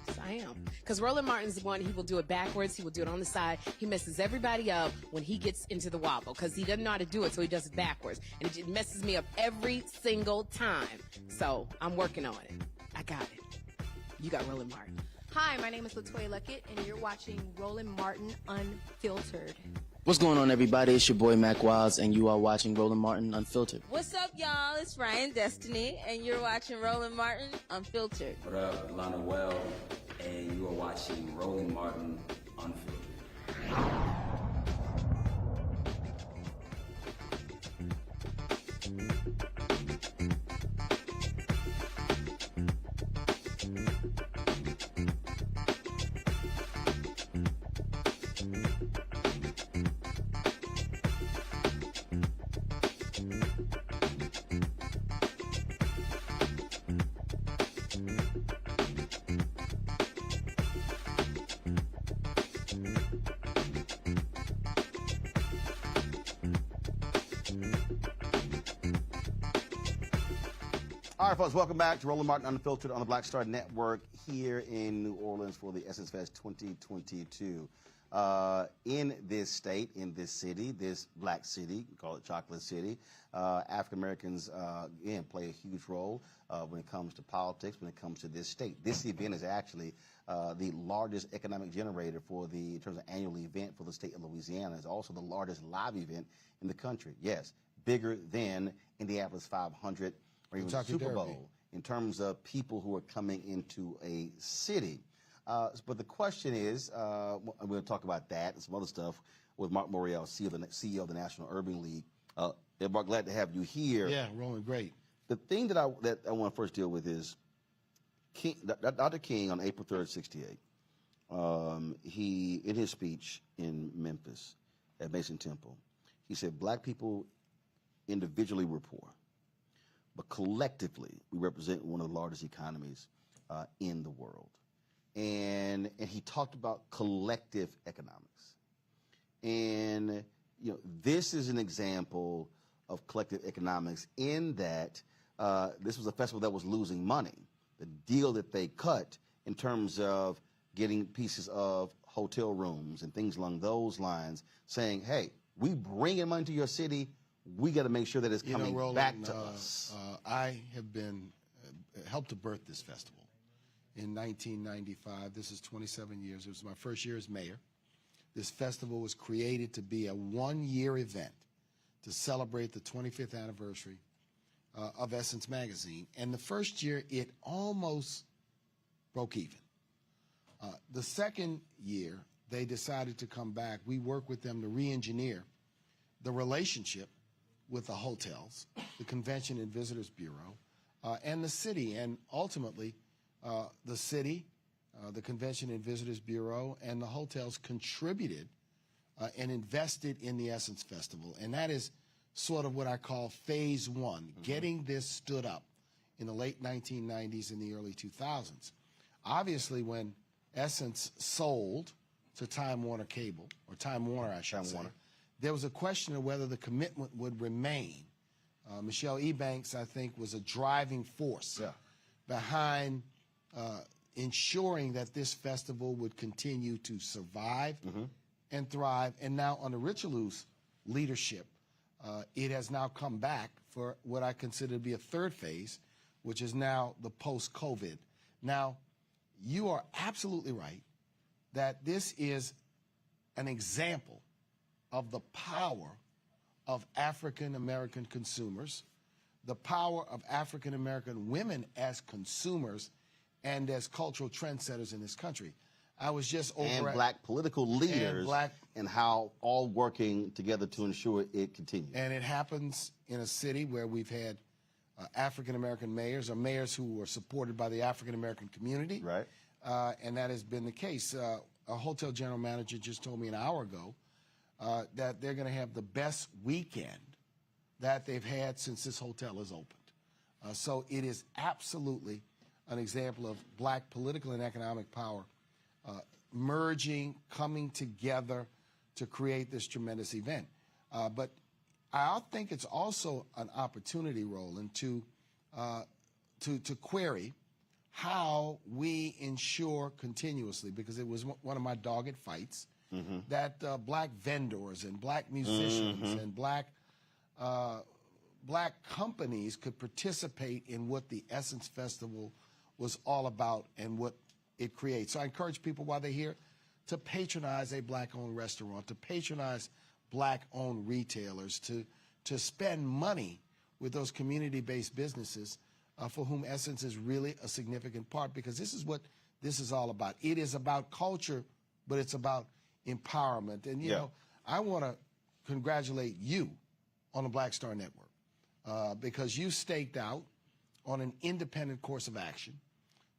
Yes, I am. Because Roland Martin's the one, he will do it backwards, he will do it on the side. He messes everybody up when he gets into the wobble, because he doesn't know how to do it, so he does it backwards. And it just messes me up every single time. So, I'm working on it. I got it. You got Roland Martin. Hi, my name is LaToya Luckett, and you're watching Roland Martin Unfiltered. What's going on, everybody? It's your boy Mac Wilds, and you are watching Roland Martin Unfiltered. What's up, y'all? It's Ryan Destiny, and you're watching Roland Martin Unfiltered. What up, Lana Well, and you are watching Roland Martin Unfiltered. All right, folks, welcome back to Roland Martin Unfiltered on the Black Star Network here in New Orleans for the Essence Fest 2022. In this state, in this city, this black city, call it Chocolate City, African Americans, again, play a huge role when it comes to politics, when it comes to this state. This event is actually the largest economic generator in terms of annual event for the state of Louisiana. It's also the largest live event in the country. Yes, bigger than Indianapolis 500 or even Super Bowl in terms of people who are coming into a city. But the question is, I'm going to talk about that and some other stuff with Marc Morial, CEO of the National Urban League. Marc, glad to have you here. Yeah, Roland, great. The thing that I want to first deal with is Dr. King on April 3rd, 68. He, in his speech in Memphis at Mason Temple, he said, black people individually were poor, but collectively we represent one of the largest economies in the world. And he talked about collective economics. And, you know, this is an example of collective economics in that this was a festival that was losing money. The deal that they cut in terms of getting pieces of hotel rooms and things along those lines, saying, hey, we bring in money to your city, we got to make sure that it's coming Roland, back to us. I have been helped to birth this festival. In 1995, this is 27 years. It was my first year as mayor. This festival was created to be a one-year event to celebrate the 25th anniversary of Essence magazine. And the first year, it almost broke even. The second year, they decided to come back. We worked with them to re-engineer the relationship with the hotels, the Convention and Visitors Bureau, and the city. And ultimately, the city, the Convention and Visitors Bureau, and the hotels contributed and invested in the Essence Festival. And that is sort of what I call phase one, getting this stood up in the late 1990s and the early 2000s. Obviously, when Essence sold to Time Warner Cable, or Time Warner, I should say, there was a question of whether the commitment would remain. Michelle Ebanks, I think, was a driving force behind ensuring that this festival would continue to survive and thrive. And now under Richelieu's leadership, it has now come back for what I consider to be a third phase, which is now the post-COVID. Now, you are absolutely right that this is an example of the power of African American consumers, the power of African American women as consumers and as cultural trendsetters in this country. I was just over and at black political leaders and how all working together to ensure it continues. And it happens in a city where we've had African American mayors or mayors who are supported by the African American community. Right. And that has been the case. A hotel general manager just told me an hour ago that they're going to have the best weekend that they've had since this hotel is opened. So it is absolutely an example of black political and economic power merging, coming together to create this tremendous event. But I think it's also an opportunity, Roland, to query how we ensure continuously, because it was one of my dogged fights, that black vendors and black musicians and black companies could participate in what the Essence Festival was all about and what it creates. So I encourage people while they're here to patronize a black-owned restaurant, to patronize black-owned retailers, to spend money with those community-based businesses for whom Essence is really a significant part, because this is what this is all about. It is about culture, but it's about empowerment. And, you know, I want to congratulate you on the Black Star Network because you staked out on an independent course of action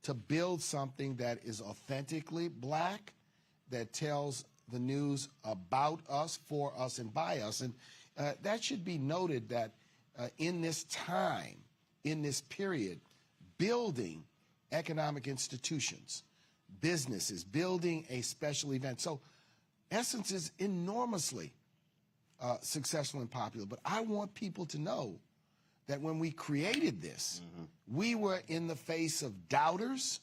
to build something that is authentically black, that tells the news about us, for us, and by us. And that should be noted that in this time, in this period, building economic institutions, businesses, building a special event. So Essence is enormously successful and popular. But I want people to know that when we created this, we were in the face of doubters,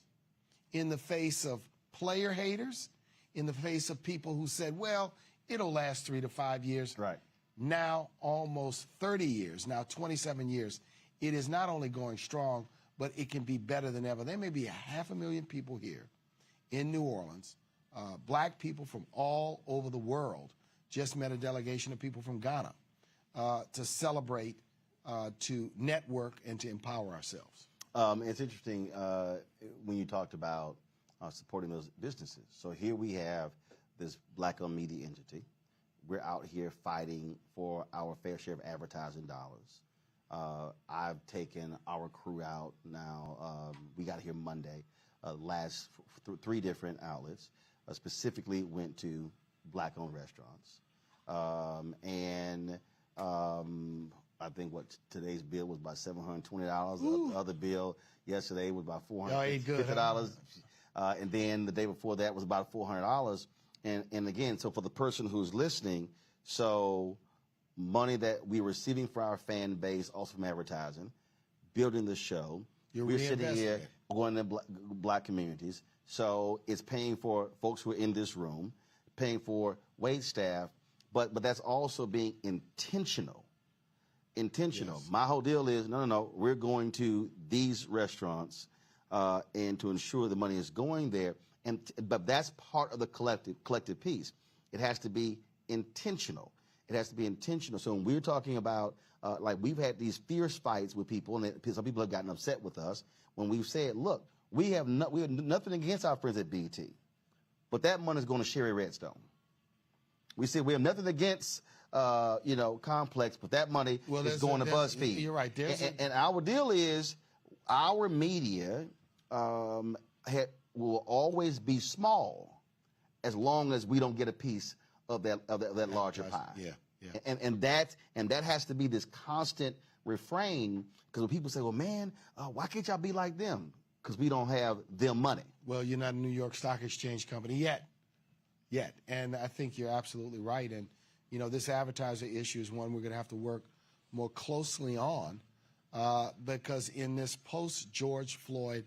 in the face of player haters, in the face of people who said, well, it'll last 3 to 5 years. Right. Now, almost 30 years, now 27 years, it is not only going strong, but it can be better than ever. There may be 500,000 people here in New Orleans, black people from all over the world. Just met a delegation of people from Ghana to celebrate, to network, and to empower ourselves. It's interesting when you talked about supporting those businesses. So here we have this black-owned media entity. We're out here fighting for our fair share of advertising dollars. I've taken our crew out now. We got here Monday, last 3 different outlets, specifically went to black-owned restaurants. I think today's bill was about $720. The other bill yesterday was about $450. And then the day before that was about $400. And again, so for the person who's listening, so money that we're receiving for our fan base, also from advertising, building the show. We're sitting here going to black communities. So it's paying for folks who are in this room, paying for wait staff, but that's also being intentional. Yes. My whole deal is, no, we're going to these restaurants and to ensure the money is going there. But that's part of the collective piece. It has to be intentional. It has to be intentional. So when we're talking about, like we've had these fierce fights with people, and some people have gotten upset with us when we've said, look, we have nothing against our friends at BT, but that money is going to Sherry Redstone. We said we have nothing against, Complex, but that money is going to BuzzFeed. You're right. And our deal is our media will always be small as long as we don't get a piece of that larger pie. Yeah. And that has to be this constant refrain, because when people say, well, man, why can't y'all be like them? Because we don't have them money. Well, you're not a New York Stock Exchange company yet. And I think you're absolutely right. And, this advertiser issue is one we're going to have to work more closely on because in this post-George Floyd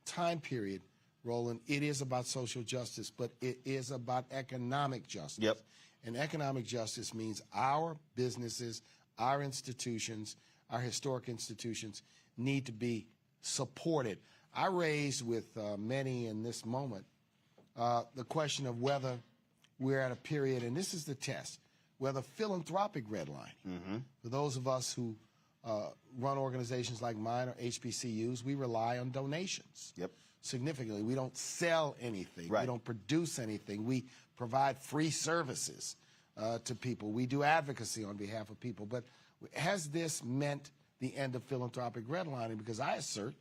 time period, Roland, it is about social justice, but it is about economic justice. Yep. And economic justice means our businesses, our institutions, our historic institutions need to be supported. I raised with many in this moment the question of whether we're at a period, and this is the test, whether philanthropic redlining, for those of us who run organizations like mine or HBCUs, we rely on donations. Yep. Significantly. We don't sell anything. Right. We don't produce anything. We provide free services to people. We do advocacy on behalf of people. But has this meant the end of philanthropic redlining? Because I assert,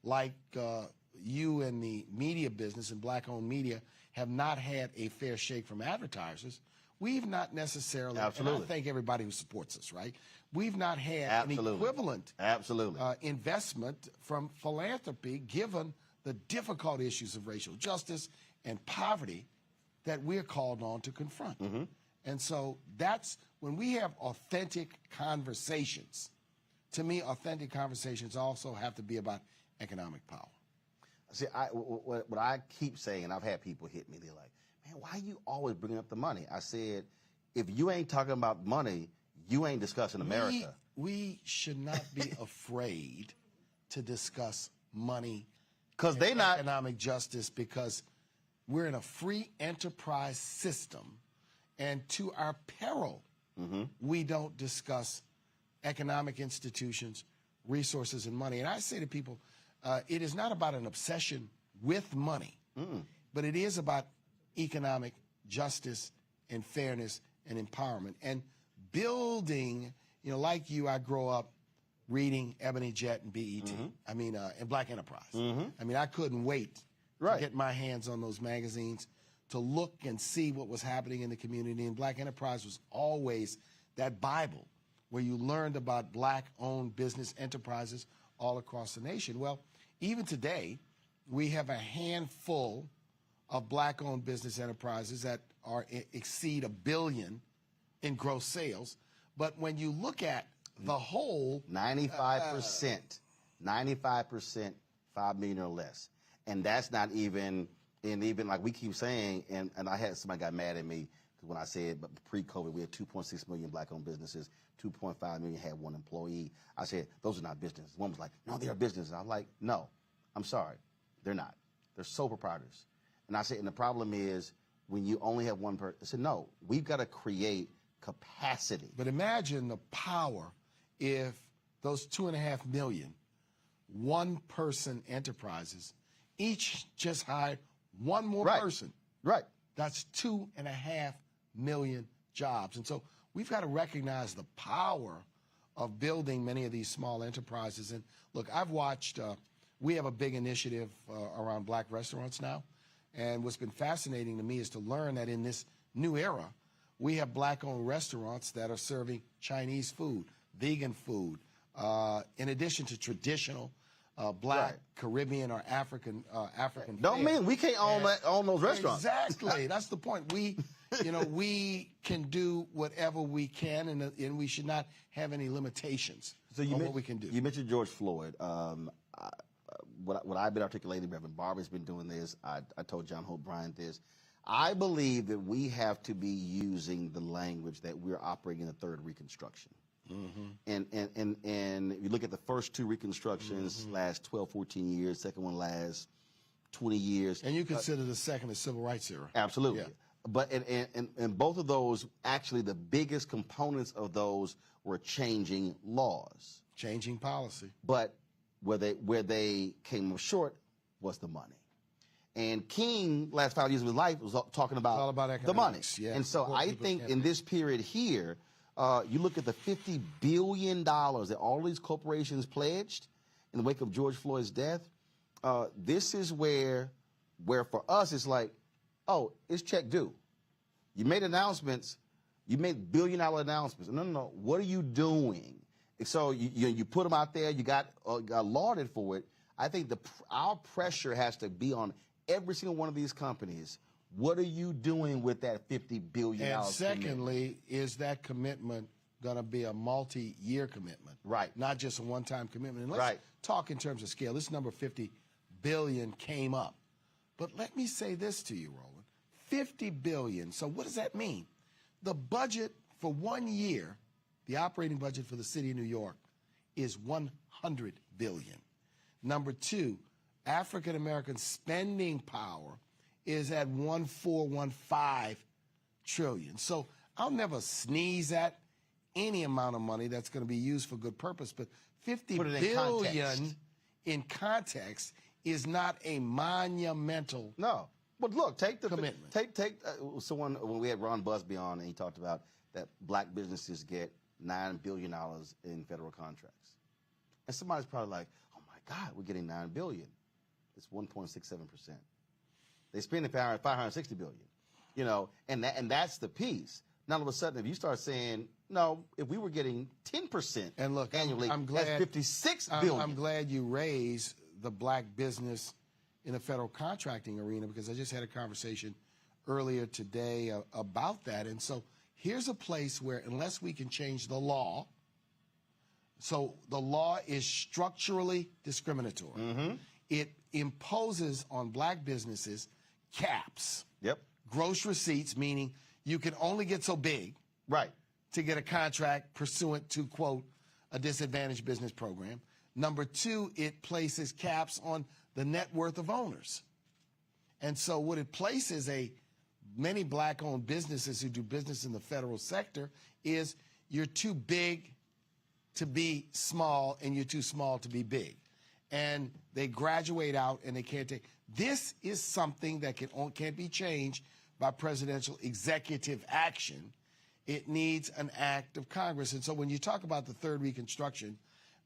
like you in the media business and black-owned media have not had a fair shake from advertisers, we've not necessarily, Absolutely. and I thank everybody who supports us, right? We've not had an equivalent investment from philanthropy given the difficult issues of racial justice and poverty that we're called on to confront. And so that's when we have authentic conversations. To me, authentic conversations also have to be about economic power. See, what I keep saying, and I've had people hit me, they're like, man, why are you always bringing up the money? I said, if you ain't talking about money, you ain't discussing America. We should not be afraid to discuss money because they not economic justice, because we're in a free enterprise system, and to our peril, we don't discuss economic institutions, resources, and money. And I say to people, it is not about an obsession with money, but it is about economic justice and fairness and empowerment and building. You know, like you, I grow up reading Ebony, Jet, and BET. I mean, and Black Enterprise. I mean, I couldn't wait to get my hands on those magazines to look and see what was happening in the community. And Black Enterprise was always that Bible where you learned about black-owned business enterprises all across the nation. Well, even today, we have a handful of black-owned business enterprises that exceed $1 billion in gross sales. But when you look at the whole... 95%, 5 million or less. And that's not even, and even like we keep saying, and I had somebody got mad at me when I said, but pre-COVID, we had 2.6 million black-owned businesses, 2.5 million had one employee. I said, those are not businesses. One was like, no, they are businesses. I'm like, no, I'm sorry, they're not. They're sole proprietors. And I said, and the problem is when you only have one person. I said, no, we've got to create capacity. But imagine the power if those 2.5 million one-person enterprises each just hired one more person. Right. That's 2.5 million jobs. And so we've got to recognize the power of building many of these small enterprises. And look, I've watched, we have a big initiative around black restaurants now. And what's been fascinating to me is to learn that in this new era, we have black-owned restaurants that are serving Chinese food, vegan food, in addition to traditional black, Caribbean, or African Don't mean we can't own those restaurants. Exactly. That's the point. We, we can do whatever we can, and we should not have any limitations on what we can do. You mentioned George Floyd. What I've been articulating, Reverend Barber's been doing this. I told John Hope Bryant this. I believe that we have to be using the language that we're operating in the third Reconstruction. And if you look at the first two Reconstructions, last 12, 14 years, second one lasts 20 years. And you consider the second the Civil Rights era. Absolutely. Yeah. But and both of those, actually the biggest components of those were changing laws. Changing policy. But where they came short was the money. And King, last 5 years of his life, was talking about, the money. Yeah. And so I think in this period here, you look at the $50 billion that all these corporations pledged in the wake of George Floyd's death. This is where for us it's like, oh, it's check due. You made announcements. You made billion-dollar announcements. No. What are you doing? And so you put them out there. You got lauded for it. I think our pressure has to be on every single one of these companies. What are you doing with that $50 billion? And secondly, is that commitment going to be a multi-year commitment? Right. Not just a one-time commitment. And let's talk in terms of scale. This number 50 billion came up. But let me say this to you, Roland. 50 billion. So what does that mean? The budget for 1 year, the operating budget for the city of New York, is 100 billion. Number two, African American spending power is at 1.415 trillion. So I'll never sneeze at any amount of money that's going to be used for good purpose, but $50 Put it in billion context. in context is not a monumental No. But look, take the commitment. Take someone when we had Ron Busby on, and he talked about that black businesses get $9 billion in federal contracts, and somebody's probably like, "Oh my God, we're getting $9 billion." It's 1.67%. They spend $560 billion, you know, and that's the piece. Now all of a sudden, if you start saying, "No, if we were getting 10% and look annually, I'm glad, that's $56 billion." I'm glad you raised the black business in the federal contracting arena, because I just had a conversation earlier today about that. And so here's a place where, unless we can change the law, so the law is structurally discriminatory. Mm-hmm. It imposes on black businesses caps. Yep. Gross receipts, meaning you can only get so big to get a contract pursuant to, quote, a disadvantaged business program. Number two, it places caps on the net worth of owners. And so what it places many black-owned businesses who do business in the federal sector is you're too big to be small and you're too small to be big. And they graduate out and they can't take. This is something that can't be changed by presidential executive action. It needs an act of Congress. And so when you talk about the third Reconstruction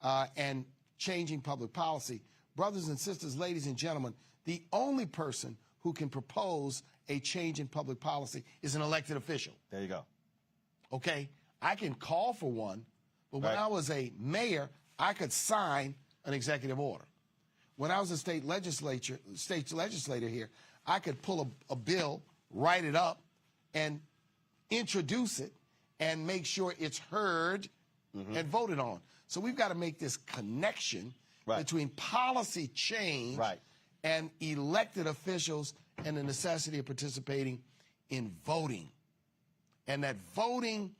and changing public policy, brothers and sisters, ladies and gentlemen, the only person who can propose a change in public policy is an elected official. There you go. Okay? I can call for one, but when I was a mayor, I could sign an executive order. When I was a state legislator here, I could pull a bill, write it up, and introduce it and make sure it's heard and voted on. So we've got to make this connection between policy change and elected officials and the necessity of participating in voting. And that voting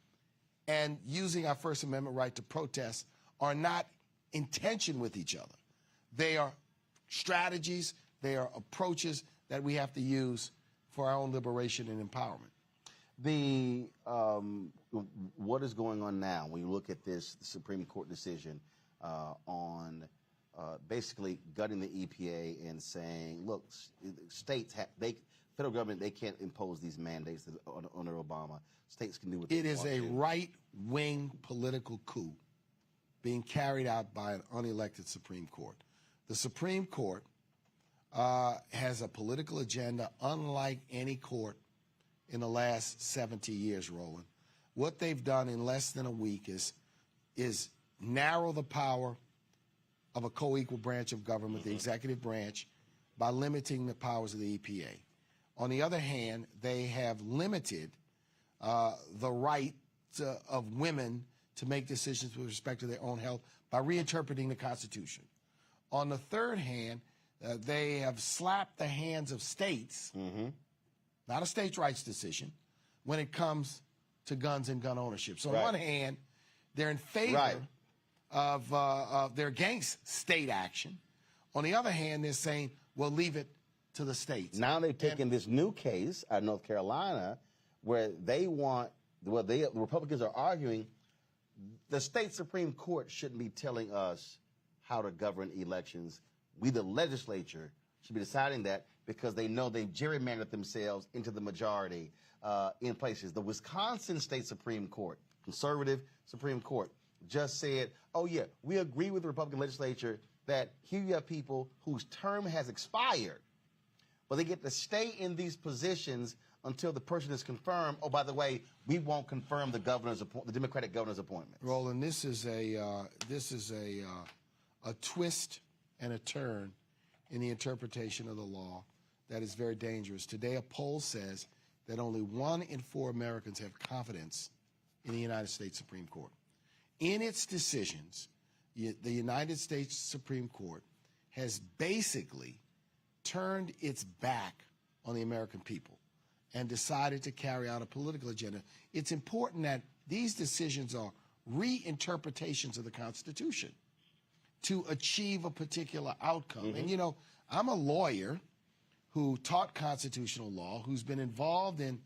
and using our First Amendment right to protest are not in tension with each other. They are strategies, they are approaches that we have to use for our own liberation and empowerment. What is going on now when you look at this Supreme Court decision on basically gutting the EPA and saying, look, states, federal government, they can't impose these mandates under Obama. States can do what they want. It is a right-wing political coup being carried out by an unelected Supreme Court. The Supreme Court has a political agenda unlike any court in the last 70 years, Roland. What they've done in less than a week is narrow the power of a co-equal branch of government, the executive branch, by limiting the powers of the EPA. On the other hand, they have limited the right of women to make decisions with respect to their own health by reinterpreting the Constitution. On the third hand, they have slapped the hands of states, not a states' rights decision, when it comes to guns and gun ownership. So on one hand, they're in favor of they're against state action. On the other hand, they're saying, well, leave it to the states. Now they've taken this new case out of North Carolina where they want, the Republicans are arguing the state Supreme Court shouldn't be telling us how to govern elections. We, the legislature, should be deciding that because they know they've gerrymandered themselves into the majority in places. The Wisconsin State Supreme Court, conservative Supreme Court, just said, oh, yeah, we agree with the Republican legislature that here you have people whose term has expired, but they get to stay in these positions until the person is confirmed. Oh, by the way, we won't confirm the Democratic governor's appointment. Roland, this is a twist and a turn in the interpretation of the law that is very dangerous. Today, a poll says that only 1 in 4 Americans have confidence in the United States Supreme Court. In its decisions, the United States Supreme Court has basically turned its back on the American people and decided to carry out a political agenda. It's important that these decisions are reinterpretations of the Constitution to achieve a particular outcome. And, you know, I'm a lawyer who taught constitutional law, who's been involved in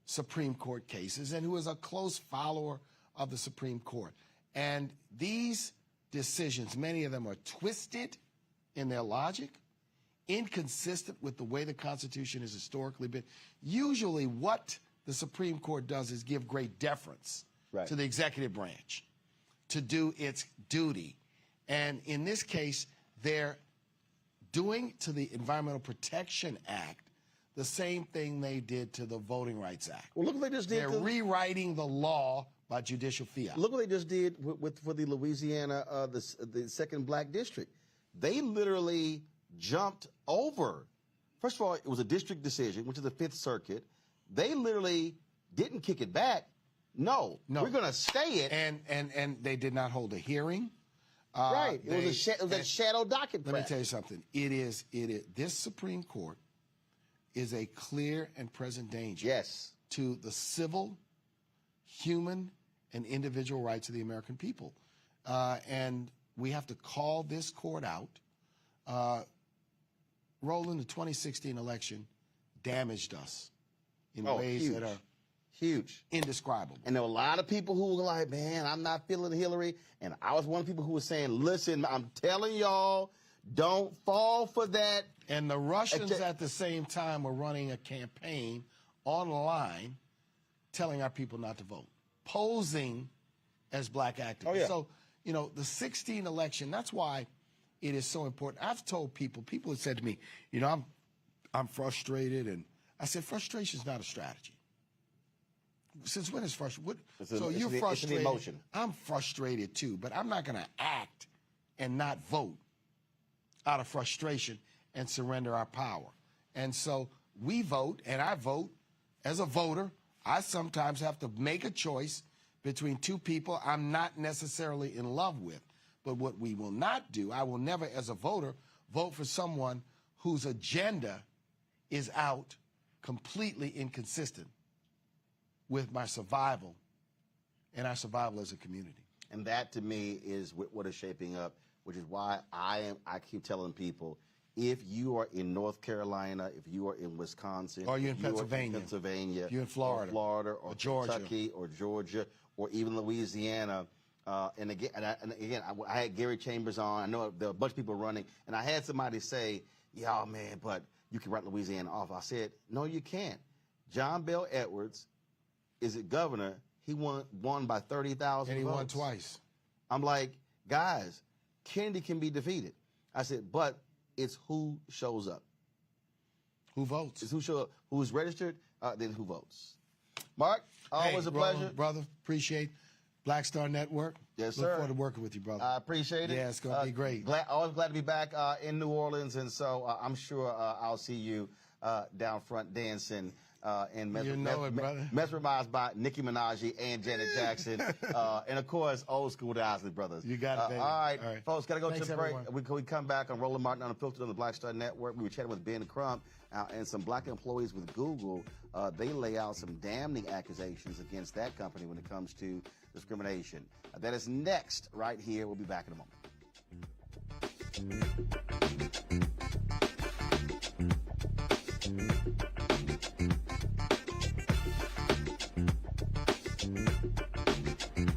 Supreme Court cases, and who is a close follower of the Supreme Court. And these decisions, many of them are twisted in their logic, inconsistent with the way the Constitution has historically been. Usually what the Supreme Court does is give great deference to the executive branch to do its duty. And in this case, they're doing to the Environmental Protection Act the same thing they did to the Voting Rights Act. Well, look what they just did. They're rewriting the law by judicial fiat. Look what they just did for the Louisiana, the second black district. They literally jumped over. First of all, it was a district decision, which is the Fifth Circuit. They literally didn't kick it back. No, we're going to stay it. And they did not hold a hearing. Right. It was a shadow docket. Let me tell you something. It is. This Supreme Court is a clear and present danger to the civil, human, and individual rights of the American people. And we have to call this court out. Roland, the 2016 election damaged us in ways that are indescribable. And there were a lot of people who were like, man, I'm not feeling Hillary. And I was one of the people who was saying, listen, I'm telling y'all, don't fall for that. And the Russians at the same time were running a campaign online telling our people not to vote, posing as black activists. So, you know, the 2016 election, that's why it is so important. I've told people have said to me, you know, I'm frustrated. And I said, frustration is not a strategy. Since when is frustration? So you're frustrated. It's an emotion. I'm frustrated too, but I'm not going to act and not vote out of frustration and surrender our power. And so we vote, and I vote. As a voter, I sometimes have to make a choice between two people I'm not necessarily in love with. But what we will not do, I will never, as a voter, vote for someone whose agenda is out completely inconsistent with my survival and our survival as a community. And that, to me, is what is shaping up, which is why I keep telling people, if you are in North Carolina, if you are in Wisconsin, or you're in Pennsylvania, you're in Florida, or Georgia, Kentucky, or Georgia, or even Louisiana. And again, I had Gary Chambers on. I know there were a bunch of people running, and I had somebody say, "Yeah, man, but you can write Louisiana off." I said, "No, you can't." John Bel Edwards is it governor? He won by 30,000 and he votes. won twice. I'm like, guys, Kennedy can be defeated. I said, but it's who shows up. Who votes? It's who shows up. Who's registered, then who votes. Mark, always a Roland, pleasure. brother. Appreciate Black Star Network. Yes, sir. Look forward to working with you, brother. I appreciate it. Yeah, it's going to be great. Always glad to be back in New Orleans, and so I'm sure I'll see you down front dancing and mesmerized by Nicki Minaj and Janet Jackson, and of course, old school the Isley Brothers. You got it, baby. All right, folks, got to go Thanks, to the break. everyone. We come back on Roland Martin Unfiltered on the Black Star Network. We were chatting with Ben Crump and some black employees with Google. They lay out some damning accusations against that company when it comes to discrimination. That is next right here. We'll be back in a moment.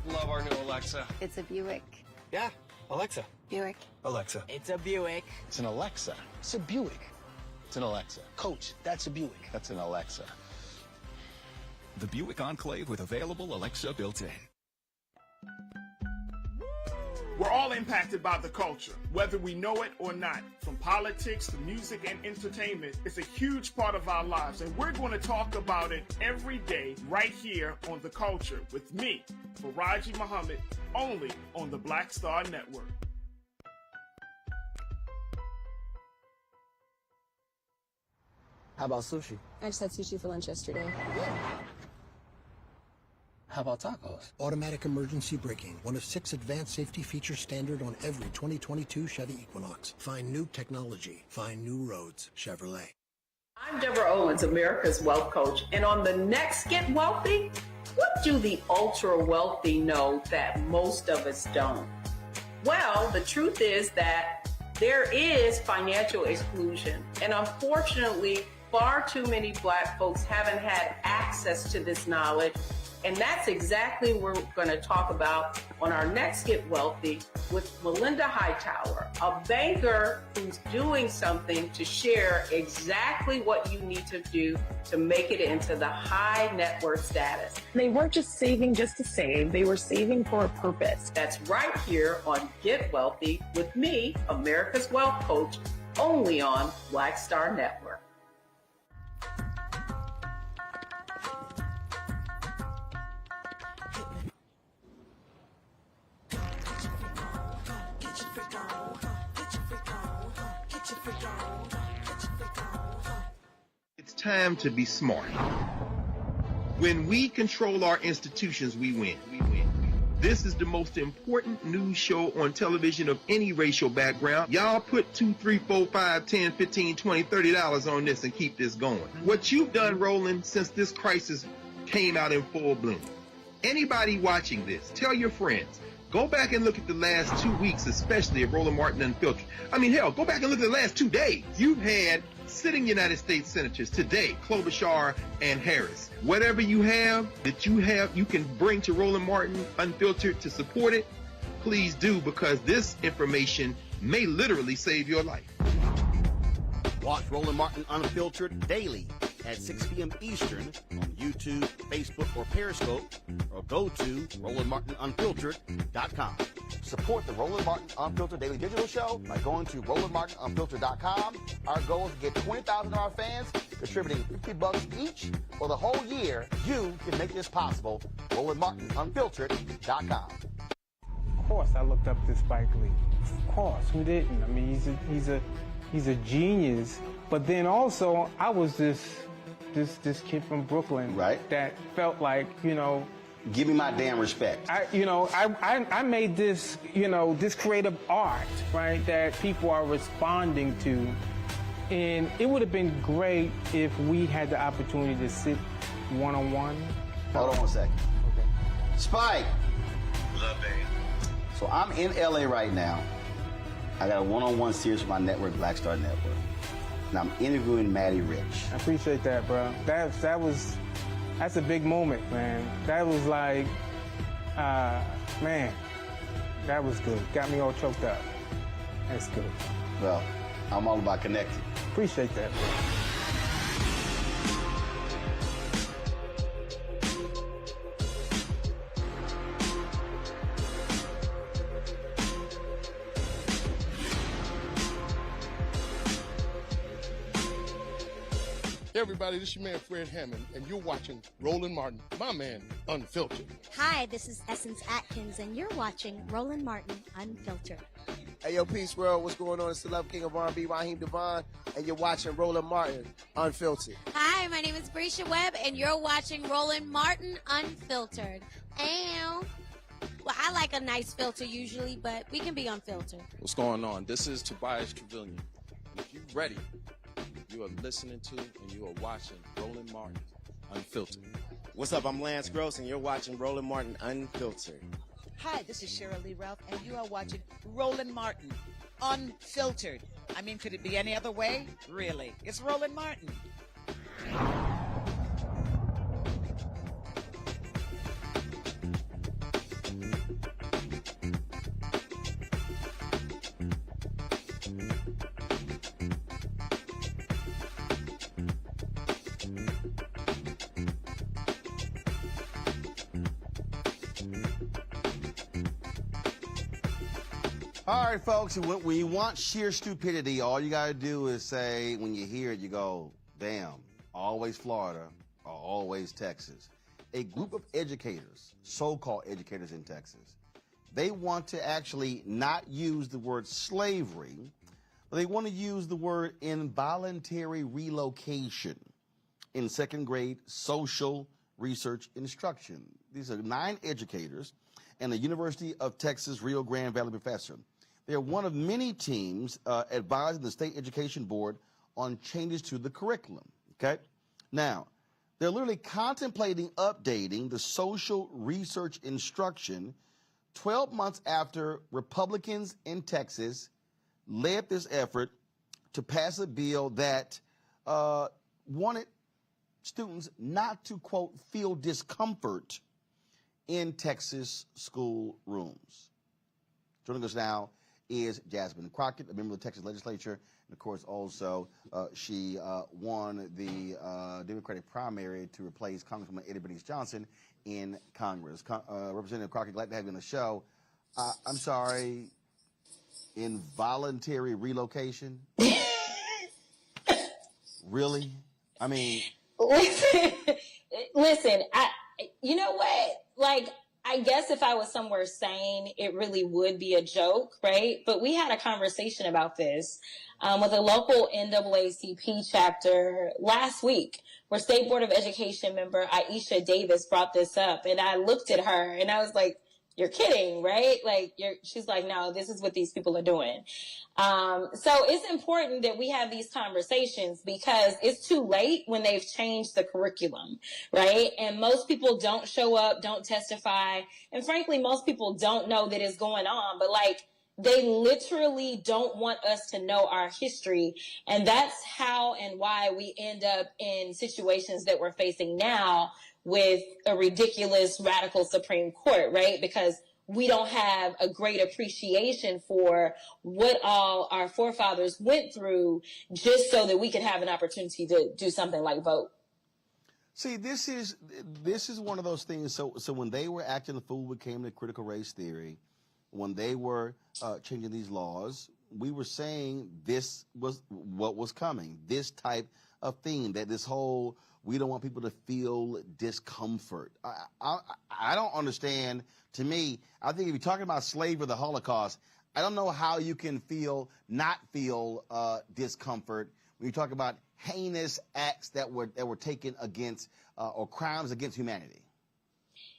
Love our new Alexa. It's a Buick. Yeah, Alexa. Buick. Alexa. It's a Buick. It's an Alexa. It's a Buick. It's an Alexa. Coach, that's a Buick. That's an Alexa. The Buick Enclave with available Alexa built in. We're all impacted by the culture, whether we know it or not. From politics to music and entertainment, it's a huge part of our lives, and we're going to talk about it every day right here on The Culture with me, Faraji Muhammad, only on the Black Star Network. How about sushi? I just had sushi for lunch yesterday. How about tacos? Automatic emergency braking, one of 6 advanced safety features standard on every 2022 Chevy Equinox. Find new technology. Find new roads. Chevrolet. I'm Deborah Owens, America's Wealth Coach. And on the next Get Wealthy, what do the ultra wealthy know that most of us don't? Well, the truth is that there is financial exclusion. And unfortunately, far too many Black folks haven't had access to this knowledge And that's exactly what we're going to talk about on our next Get Wealthy with Melinda Hightower, a banker who's doing something to share exactly what you need to do to make it into the high net worth status. They weren't just saving just to save, they were saving for a purpose. That's right here on Get Wealthy with me, America's Wealth Coach, only on Black Star Network. It's time to be smart. When we control our institutions, we win. This is the most important news show on television of any racial background. Y'all put $2, $3, $4, $5, $10, $15, $20, $30 on this and keep this going. What you've done, Roland, since this crisis came out in full bloom. Anybody watching this, tell your friends. Go back and look at the last 2 weeks, especially of Roland Martin Unfiltered. I mean, hell, go back and look at the last 2 days. You've had sitting United States senators today, Klobuchar and Harris. Whatever you have that you can bring to Roland Martin Unfiltered to support it, please do, because this information may literally save your life. Watch Roland Martin Unfiltered daily at 6 p.m. Eastern on YouTube, Facebook, or Periscope, or go to RolandMartinUnfiltered.com. Support the Roland Martin Unfiltered Daily Digital Show by going to RolandMartinUnfiltered.com. Our goal is to get 20,000 of our fans contributing $50 each for the whole year. You can make this possible. RolandMartinUnfiltered.com. Of course, I looked up to Spike Lee. Of course, who didn't? I mean, he's a genius. But then also, I was this kid from Brooklyn, right? That felt like, give me my damn respect. I made this, this creative art, right, that people are responding to. And it would have been great if we had the opportunity to sit one-on-one. Hold on 1 second. Okay. Spike. What's up, babe? So I'm in LA right now. I got a one-on-one series with my network, Black Star Network. And I'm interviewing Maddie Rich. I appreciate that, bro. That's a big moment, man. That was like, man, that was good. Got me all choked up. That's good. Well, I'm all about connecting. Appreciate that, bro. Hey everybody, this is your man Fred Hammond, and you're watching Roland Martin, my man, Unfiltered. Hi, this is Essence Atkins, and you're watching Roland Martin Unfiltered. Hey, yo, Peace World, what's going on? It's the Love King of R&B, Raheem Devon, and you're watching Roland Martin Unfiltered. Hi, my name is Brescia Webb, and you're watching Roland Martin Unfiltered. Ow. Well, I like a nice filter usually, but we can be unfiltered. What's going on? This is Tobias Trevelyan. If you're ready, you are listening to and you are watching Roland Martin Unfiltered. What's up? I'm Lance Gross, and you're watching Roland Martin Unfiltered. Hi, this is Cheryl Lee Ralph, and you are watching Roland Martin Unfiltered. I mean, could it be any other way? Really? It's Roland Martin. All right, folks, when you want sheer stupidity, all you got to do is say, when you hear it, you go, damn, always Florida or always Texas. A group of educators, so-called educators in Texas, they want to actually not use the word slavery, but they want to use the word involuntary relocation in second grade social research instruction. These are 9 educators and a University of Texas Rio Grande Valley professor. They're one of many teams advising the State Education Board on changes to the curriculum, okay? Now, they're literally contemplating updating the social research instruction 12 months after Republicans in Texas led this effort to pass a bill that wanted students not to, quote, feel discomfort in Texas school rooms. Joining us now is Jasmine Crockett, a member of the Texas legislature. And of course, also, she won the Democratic primary to replace Congresswoman Eddie Bernice Johnson in Congress. Representative Crockett, glad to have you on the show. I'm sorry, involuntary relocation? Really? I mean... Listen, you know what? Like, I guess if I was somewhere sane, it really would be a joke, right? But we had a conversation about this with a local NAACP chapter last week, where State Board of Education member Aisha Davis brought this up. And I looked at her and I was like, you're kidding, right? Like, she's like, no, this is what these people are doing. So it's important that we have these conversations because it's too late when they've changed the curriculum, right? And most people don't show up, don't testify. And frankly, most people don't know that it's going on, but like, they literally don't want us to know our history. And that's how and why we end up in situations that we're facing now with a ridiculous radical Supreme Court, right? Because we don't have a great appreciation for what all our forefathers went through just so that we could have an opportunity to do something like vote. See, this is one of those things. So when they were acting the fool, came to critical race theory, when they were changing these laws, we were saying this was what was coming, this type of thing, that this whole, we don't want people to feel discomfort. I don't understand. To me, I think if you're talking about slavery or the Holocaust, I don't know how you can not feel discomfort when you talk about heinous acts that were taken against or crimes against humanity.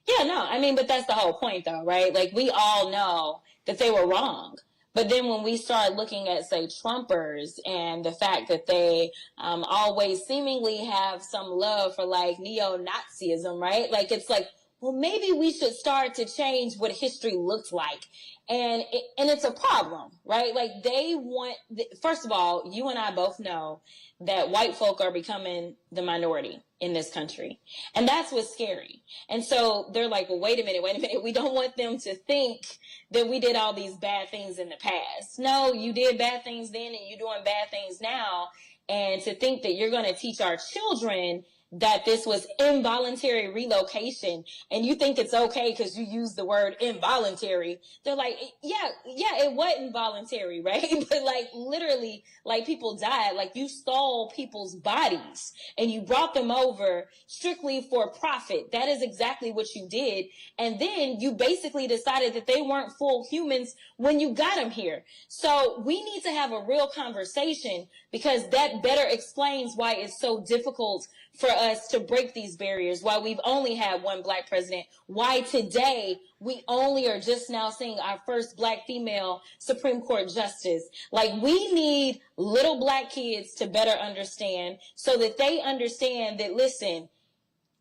Yeah, no, I mean, but that's the whole point, though, right? Like, we all know that they were wrong. But then when we start looking at, say, Trumpers and the fact that they always seemingly have some love for, like, neo-Nazism, right? Like, it's like, well, maybe we should start to change what history looks like. And it's a problem, right? Like, they want, first of all, you and I both know that white folk are becoming the minority in this country. And that's what's scary. And so they're like, well, wait a minute. We don't want them to think that we did all these bad things in the past. No, you did bad things then and you're doing bad things now. And to think that you're going to teach our children that this was involuntary relocation and you think it's okay because you use the word involuntary. They're like, yeah, it wasn't voluntary, right? But like literally, like people died, like you stole people's bodies and you brought them over strictly for profit. That is exactly what you did. And then you basically decided that they weren't full humans when you got them here. So we need to have a real conversation because that better explains why it's so difficult for us to break these barriers, why we've only had one black president, why today we only are just now seeing our first black female Supreme Court justice. Like, we need little black kids to better understand so that they understand that, listen,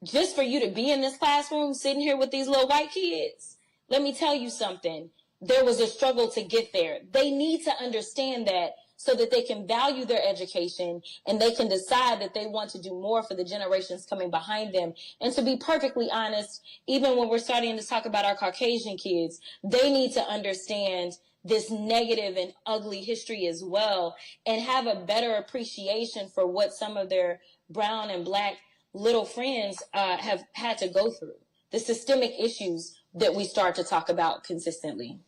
just for you to be in this classroom sitting here with these little white kids, let me tell you something. There was a struggle to get there. They need to understand that so that they can value their education and they can decide that they want to do more for the generations coming behind them. And to be perfectly honest, even when we're starting to talk about our Caucasian kids, they need to understand this negative and ugly history as well and have a better appreciation for what some of their brown and black little friends have had to go through, the systemic issues that we start to talk about consistently.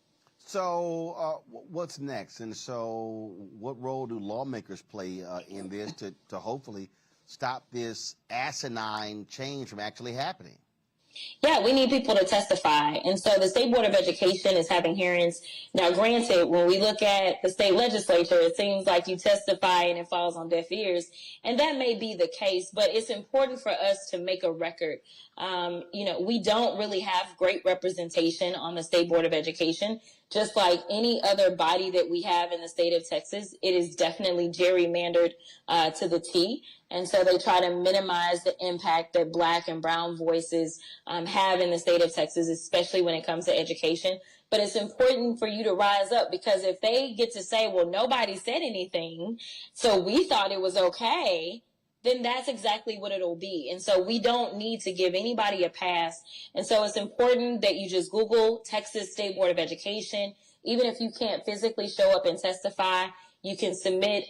So what's next? And so what role do lawmakers play in this to hopefully stop this asinine change from actually happening? Yeah, we need people to testify. And so the State Board of Education is having hearings. Now, granted, when we look at the state legislature, it seems like you testify and it falls on deaf ears. And that may be the case, but it's important for us to make a record. We don't really have great representation on the State Board of Education. Just like any other body that we have in the state of Texas, it is definitely gerrymandered to the T. And so they try to minimize the impact that black and brown voices have in the state of Texas, especially when it comes to education. But it's important for you to rise up because if they get to say, well, nobody said anything, so we thought it was okay, then that's exactly what it'll be. And so we don't need to give anybody a pass. And so it's important that you just Google Texas State Board of Education. Even if you can't physically show up and testify, you can submit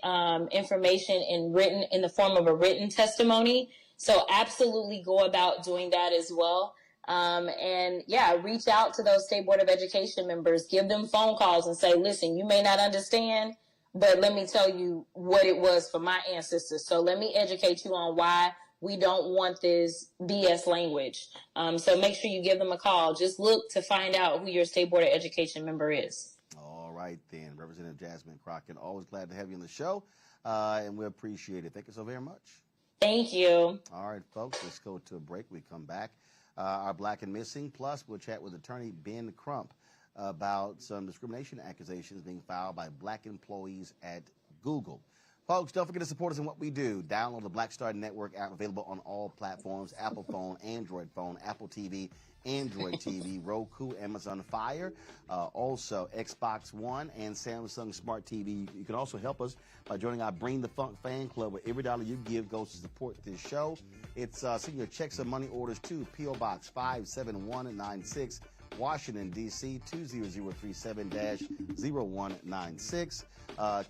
information in the form of a written testimony. So absolutely go about doing that as well. And yeah, reach out to those State Board of Education members, give them phone calls and say, listen, you may not understand, but let me tell you what it was for my ancestors. So let me educate you on why we don't want this BS language. So make sure you give them a call. Just look to find out who your State Board of Education member is. All right, then. Representative Jasmine Crockett, always glad to have you on the show, and we appreciate it. Thank you so very much. Thank you. All right, folks, let's go to a break. We come back. Our Black and Missing, plus we'll chat with attorney Ben Crump about some discrimination accusations being filed by Black employees at Google. Folks, don't forget to support us in what we do. Download the Black Star Network app, available on all platforms: Apple phone, Android phone, Apple TV, Android TV, Roku, Amazon Fire, also Xbox One and Samsung Smart TV. You can also help us by joining our Bring the Funk fan club, where every dollar you give goes to support this show. It's send your checks and money orders to P.O. Box 57196, Washington, D.C. 20037-0196.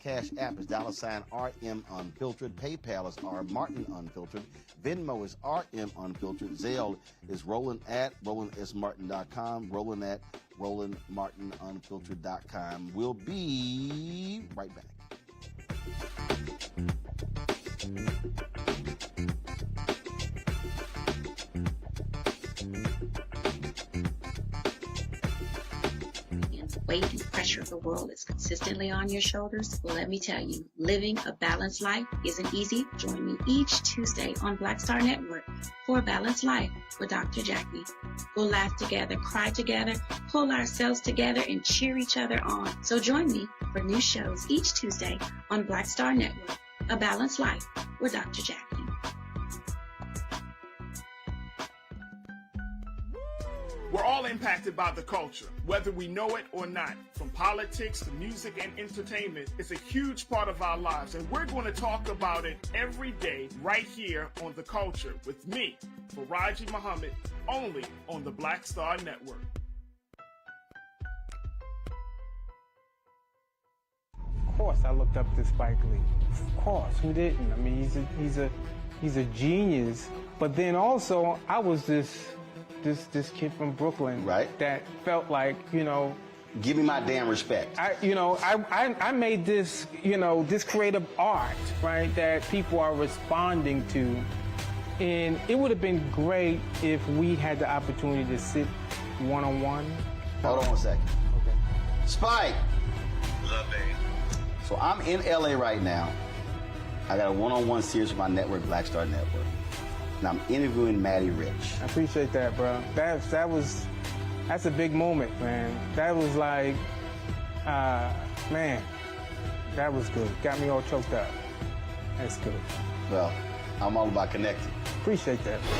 Cash App is $RM Unfiltered. PayPal is R Martin Unfiltered. Venmo is RM Unfiltered. Zelle is Roland at RolandSMartin.com. Roland at RolandMartinUnfiltered.com. We'll be right back. Weight and pressure of the world is consistently on your shoulders? Well, let me tell you, living a balanced life isn't easy. Join me each Tuesday on Black Star Network for A Balanced Life with Dr. Jackie. We'll laugh together, cry together, pull ourselves together, and cheer each other on. So join me for new shows each Tuesday on Black Star Network, A Balanced Life with Dr. Jackie. We're all impacted by the culture, whether we know it or not. From politics to music and entertainment, it's a huge part of our lives, and we're going to talk about it every day right here on The Culture with me, Faraji Muhammad, only on the Black Star Network. Of course, I looked up to Spike Lee. Of course, who didn't? I mean, he's a genius. But then also, I was this kid from Brooklyn, right? That felt like, you know, give me my damn respect. I made this, this creative art, right, that people are responding to, and it would have been great if we had the opportunity to sit one-on-one. Hold on one second. Okay. Spike. What's up, baby? So I'm in LA right now. I got a one-on-one series with my network, Black Star Network. And I'm interviewing Maddie Rich. I appreciate that, bro. That's a big moment, man. That was like, man, that was good. Got me all choked up. That's good. Well, I'm all about connecting. Appreciate that, bro.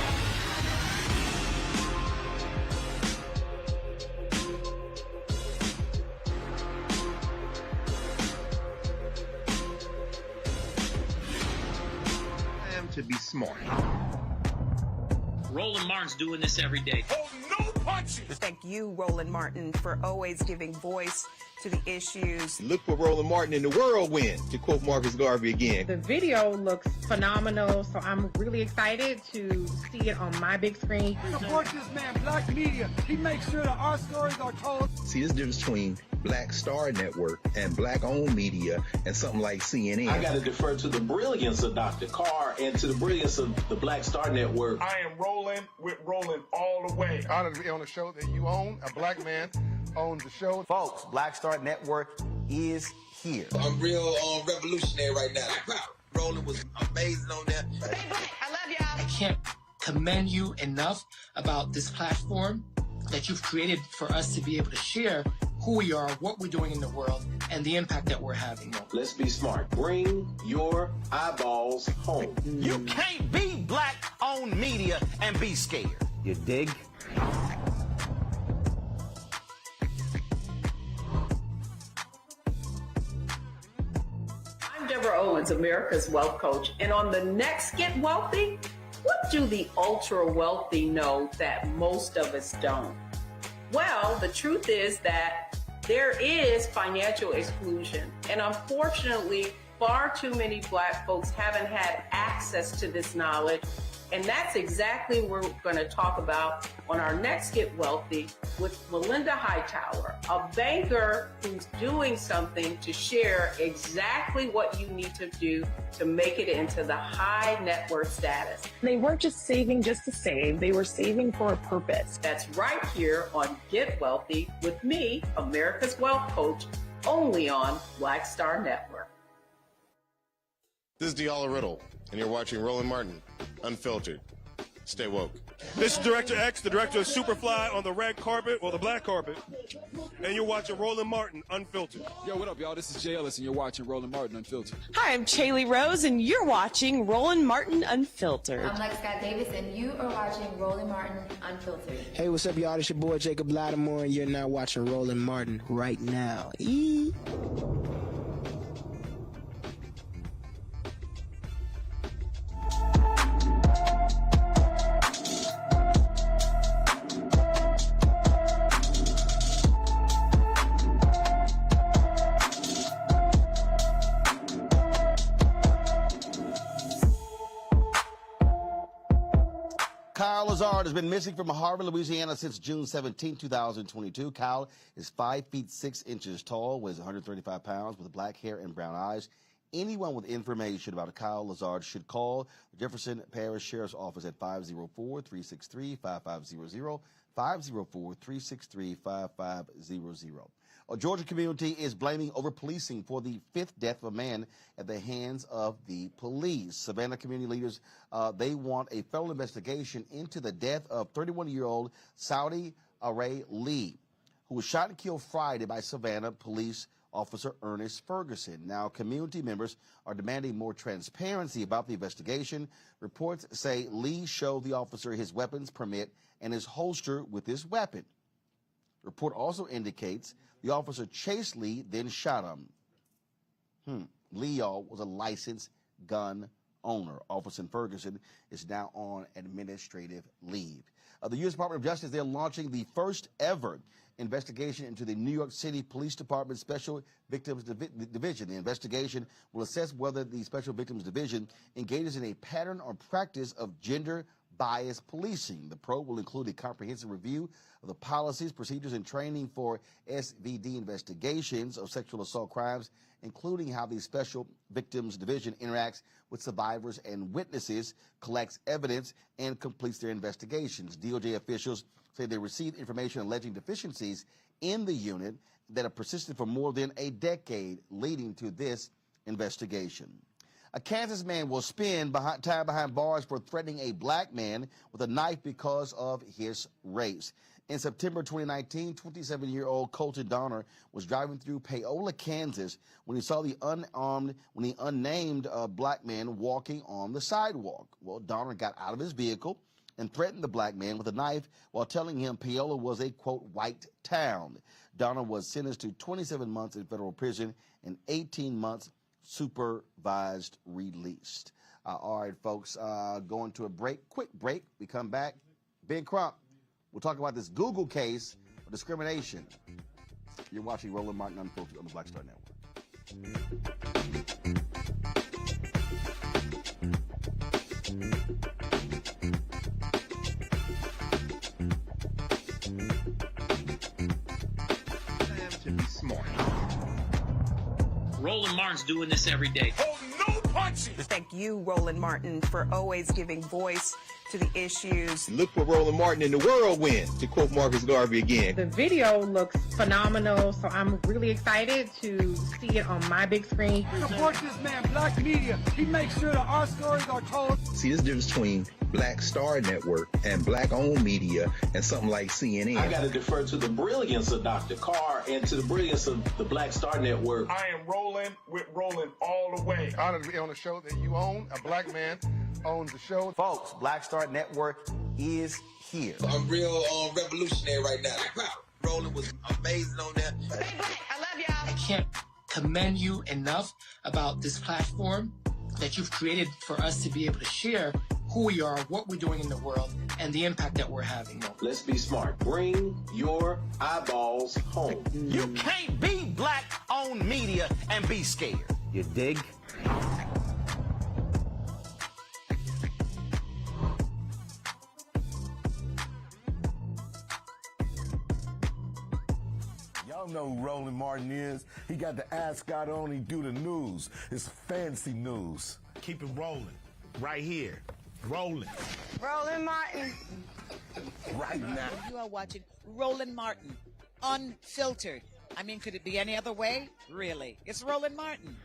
To be smart. Roland Martin's doing this every day. Oh, no punches! Thank you, Roland Martin, for always giving voice to the issues. Look for Roland Martin in the whirlwind, to quote Marcus Garvey again. The video looks phenomenal, so I'm really excited to see it on my big screen. Support this man, Black Media. He makes sure that our stories are told. See, there's a difference between Black Star Network and Black-owned media and something like CNN. I got to defer to the brilliance of Dr. Carr and to the brilliance of the Black Star Network. I am rolling with Roland all the way. Honored to be on a show that you own. A black man owns the show. Folks, Black Star Network is here. I'm real revolutionary right now. Roland was amazing on that. I love y'all. I can't commend you enough about this platform that you've created for us to be able to share who we are, what we're doing in the world, and the impact that we're having. Let's be smart. Bring your eyeballs home. You can't be Black-owned media and be scared. You dig? I'm Deborah Owens, America's Wealth Coach. And on the next Get Wealthy, what do the ultra wealthy know that most of us don't? Well, the truth is that there is financial exclusion. And unfortunately, far too many Black folks haven't had access to this knowledge. And that's exactly what we're going to talk about on our next Get Wealthy with Melinda Hightower, a banker who's doing something to share exactly what you need to do to make it into the high net worth status. They weren't just saving just to save, they were saving for a purpose. That's right here on Get Wealthy with me, America's Wealth Coach, only on Black Star Network. This is Diala Riddle, and you're watching Roland Martin, Unfiltered. Stay woke. This is Director X, the director of Superfly on the red carpet, or the black carpet, and you're watching Roland Martin, Unfiltered. Yo, what up, y'all? This is Jay Ellis, and you're watching Roland Martin, Unfiltered. Hi, I'm Chaley Rose, and you're watching Roland Martin, Unfiltered. I'm Lex Scott Davis, and you are watching Roland Martin, Unfiltered. Hey, what's up, y'all? It's your boy Jacob Lattimore, and you're now watching Roland Martin right now. Kyle Lazard has been missing from Harvard, Louisiana since June 17, 2022. Kyle is 5 feet 6 inches tall, weighs 135 pounds, with black hair and brown eyes. Anyone with information about Kyle Lazard should call the Jefferson Parish Sheriff's Office at 504-363-5500, 504-363-5500. A Georgia community is blaming over-policing for the 5th death of a man at the hands of the police. Savannah community leaders, they want a federal investigation into the death of 31-year-old Saudi Aray Lee, who was shot and killed Friday by Savannah police officer Ernest Ferguson. Now, community members are demanding more transparency about the investigation. Reports say Lee showed the officer his weapons permit and his holster with his weapon. Report also indicates the officer chased Lee, then shot him. Lee, y'all, was a licensed gun owner. Officer Ferguson is now on administrative leave. The U.S. Department of Justice, they're launching the first ever investigation into the New York City Police Department Special Victims Division. The investigation will assess whether the Special Victims Division engages in a pattern or practice of gender-biased policing. The probe will include a comprehensive review of the policies, procedures, and training for SVD investigations of sexual assault crimes, including how the Special Victims Division interacts with survivors and witnesses, collects evidence, and completes their investigations. DOJ officials say they received information alleging deficiencies in the unit that have persisted for more than a decade, leading to this investigation. A Kansas man will spend time behind bars for threatening a black man with a knife because of his race. In September 2019, 27-year-old Colton Donner was driving through Paola, Kansas, when he saw the unnamed black man walking on the sidewalk. Well, Donner got out of his vehicle and threatened the black man with a knife while telling him Paola was a, quote, white town. Donner was sentenced to 27 months in federal prison and 18 months supervised released. All right, folks, going to a break, quick break. We come back. Ben Crump, we'll talk about this Google case of discrimination. You're watching Roland Martin Unfiltered on the Black Star Network. To be smart. Roland Martin's doing this every day. Oh, no punches! Thank you, Roland Martin, for always giving voice to the issues. Look for Roland Martin in the whirlwind, to quote Marcus Garvey again. The video looks phenomenal, so I'm really excited to see it on my big screen. Support this man, Black Media. He makes sure that our stories are told. See, there's a difference between Black Star Network and Black-owned media and something like CNN. I got to defer to the brilliance of Dr. Carr and to the brilliance of the Black Star Network. I am rolling with Roland all the way. Honored to be on a show that you own. A black man owns the show. Folks, Black Star Network is here. I'm real revolutionary right now. Roland was amazing on that. I love y'all. I can't commend you enough about this platform that you've created for us to be able to share who we are, what we're doing in the world, and the impact that we're having. Let's be smart. Bring your eyeballs home. You can't be black-owned media and be scared. You dig? Y'all know who Roland Martin is. He got the ascot on. He do the news. It's fancy news. Keep it rolling. Right here. Rolling. Roland Martin. Right now. You are watching Roland Martin, Unfiltered. I mean, could it be any other way? Really? It's Roland Martin.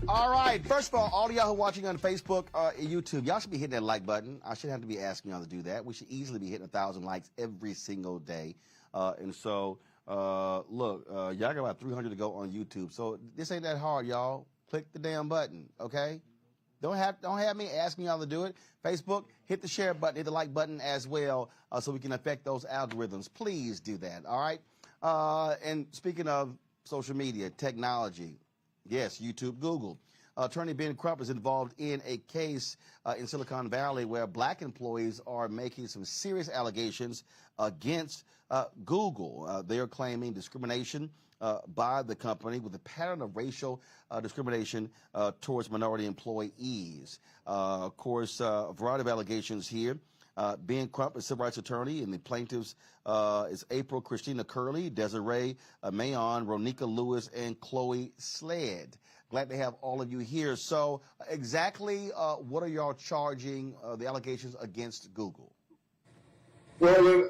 All right. First of all of y'all who are watching on Facebook and YouTube, y'all should be hitting that like button. I shouldn't have to be asking y'all to do that. We should easily be hitting 1,000 likes every single day. Look, y'all got about 300 to go on YouTube. So this ain't that hard, y'all. Click the damn button, okay? Don't have me asking y'all to do it. Facebook, hit the share button, hit the like button as well, so we can affect those algorithms. Please do that, all right? And speaking of social media, technology, yes, YouTube, Google. Attorney Ben Crump is involved in a case in Silicon Valley where black employees are making some serious allegations against Google. They are claiming discrimination by the company with a pattern of racial discrimination towards minority employees. Of course, a variety of allegations here. Ben Crump, a civil rights attorney, and the plaintiffs is April Christina Curley, Desiree Mayon, Ronika Lewis, and Chloe Sled. Glad to have all of you here. So exactly what are y'all charging the allegations against Google? Well,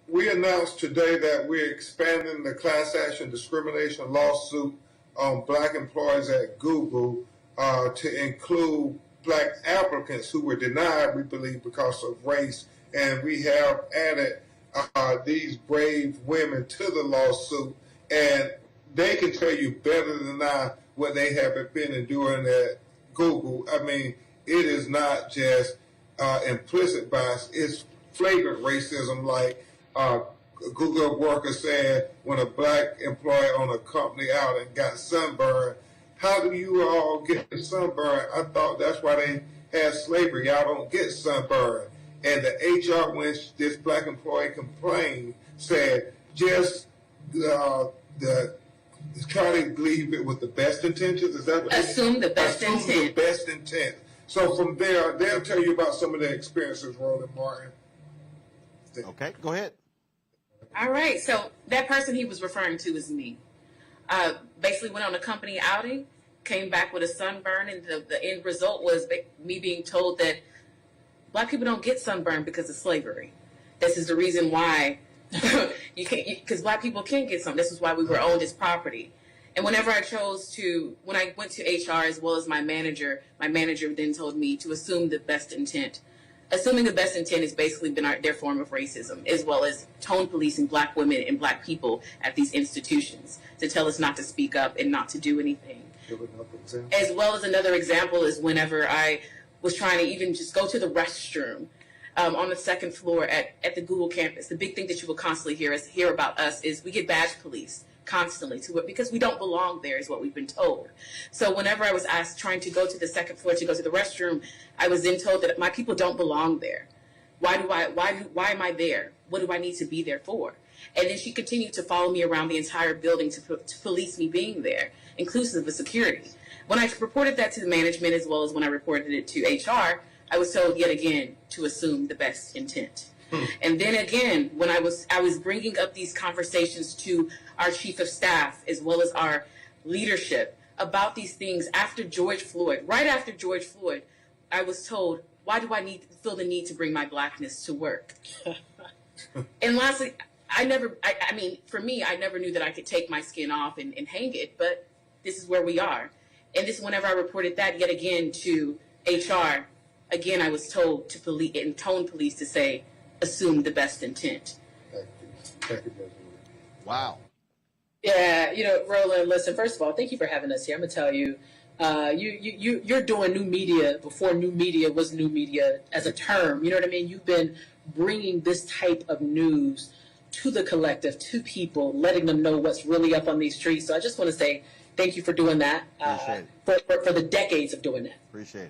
we announced today that we're expanding the class action discrimination lawsuit on black employees at Google to include black applicants who were denied, we believe, because of race. And we have added these brave women to the lawsuit, and they can tell you better than I what they have been enduring at Google. I mean, it is not just implicit bias, it's flagrant racism, like Google workers saying when a black employee on a company out and got sunburned, how do you all get sunburned? I thought that's why they had slavery. Y'all don't get sunburned. And the HR, when this black employee complained, said just try to believe it with the best intentions. Is that what assume the best intent? Assume the best intent. So from there, they'll tell you about some of their experiences, Roland Martin. Okay, go ahead. All right, so that person he was referring to is me. Basically went on a company outing, came back with a sunburn, and the end result was me being told that black people don't get sunburned because of slavery. This is the reason why you can't, because black people can't get some. This is why we were owned as property. And whenever I when I went to HR as well as my manager then told me to assume the best intent. Assuming the best intent has basically been their form of racism, as well as tone policing black women and black people at these institutions to tell us not to speak up and not to do anything. As well as another example is whenever I was trying to even just go to the restroom on the second floor at the Google campus. The big thing that you will constantly hear about us is we get badge police constantly to it because we don't belong there is what we've been told. So whenever I was asked trying to go to the second floor to go to the restroom, I was then told that my people don't belong there. Why am I there? What do I need to be there for? And then she continued to follow me around the entire building to police me being there, inclusive of security. When I reported that to the management as well as when I reported it to HR, I was told yet again to assume the best intent. And then again, when I was bringing up these conversations to our chief of staff as well as our leadership about these things after George Floyd, right after George Floyd, I was told, why do I feel the need to bring my blackness to work? And lastly, for me, I never knew that I could take my skin off and hang it, but this is where we are. And this, whenever I reported that yet again to HR, again, I was told to police, in tone police, to say, assume the best intent. Thank you, Judge. Wow. Yeah, Roland, listen, first of all, thank you for having us here. I'm going to tell you, you're doing new media before new media was new media as a term. You know what I mean? You've been bringing this type of news to the collective, to people, letting them know what's really up on these streets. So I just want to say thank you for doing that, for the decades of doing that. Appreciate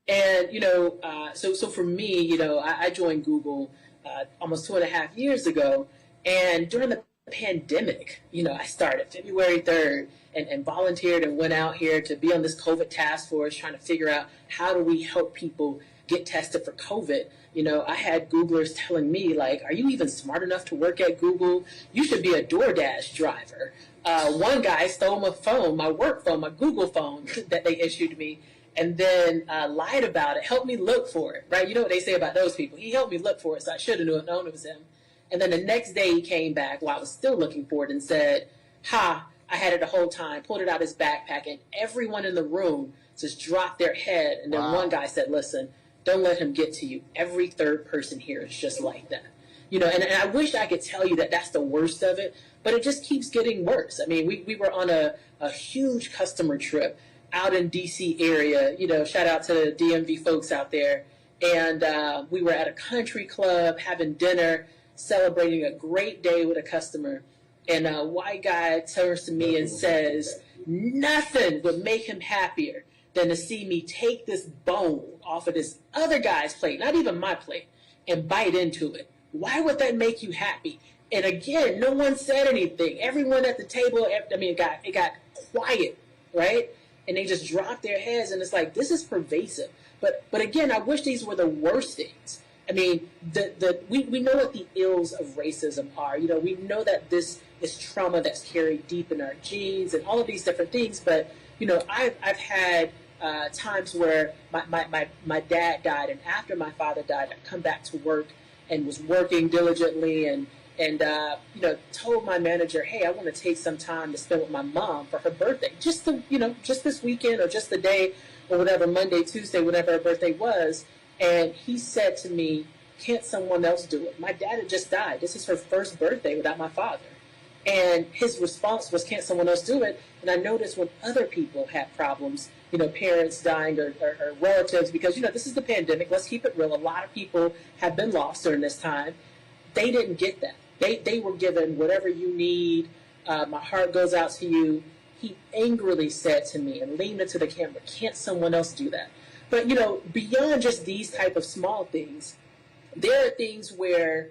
it. And, so for me, I joined Google almost 2.5 years ago. And during the pandemic, I started February 3rd and volunteered and went out here to be on this COVID task force trying to figure out how do we help people get tested for COVID. I had Googlers telling me, like, are you even smart enough to work at Google? You should be a DoorDash driver. One guy stole my phone, my work phone, my Google phone that they issued me, and then lied about it, helped me look for it, right? You know what they say about those people. He helped me look for it, so I should have known it was him. And then the next day he came back while I was still looking for it and said, I had it the whole time, pulled it out of his backpack, and everyone in the room just dropped their head. And then one guy said, listen, don't let him get to you. Every third person here is just like that. And I wish I could tell you that that's the worst of it, but it just keeps getting worse. I mean, we were on a huge customer trip out in D.C. area, shout out to the DMV folks out there. And we were at a country club having dinner, celebrating a great day with a customer. And a white guy turns to me and says, nothing would make him happier than to see me take this bone off of this other guy's plate, not even my plate, and bite into it. Why would that make you happy? And again, no one said anything. Everyone at the table, it got quiet, right? And they just dropped their heads, and it's like, this is pervasive. But again, I wish these were the worst things. I mean, we know what the ills of racism are. We know that this is trauma that's carried deep in our genes and all of these different things. But, I've had times where my dad died, and after my father died, I come back to work and was working diligently and told my manager, hey, I want to take some time to spend with my mom for her birthday, just this weekend or just the day or whatever, Monday, Tuesday, whatever her birthday was. And he said to me, can't someone else do it? My dad had just died. This is her first birthday without my father. And his response was, can't someone else do it? And I noticed when other people had problems, parents dying or relatives, because, this is the pandemic. Let's keep it real. A lot of people have been lost during this time. They didn't get that. They were given whatever you need. My heart goes out to you. He angrily said to me and leaned into the camera, can't someone else do that? But, beyond just these type of small things, there are things where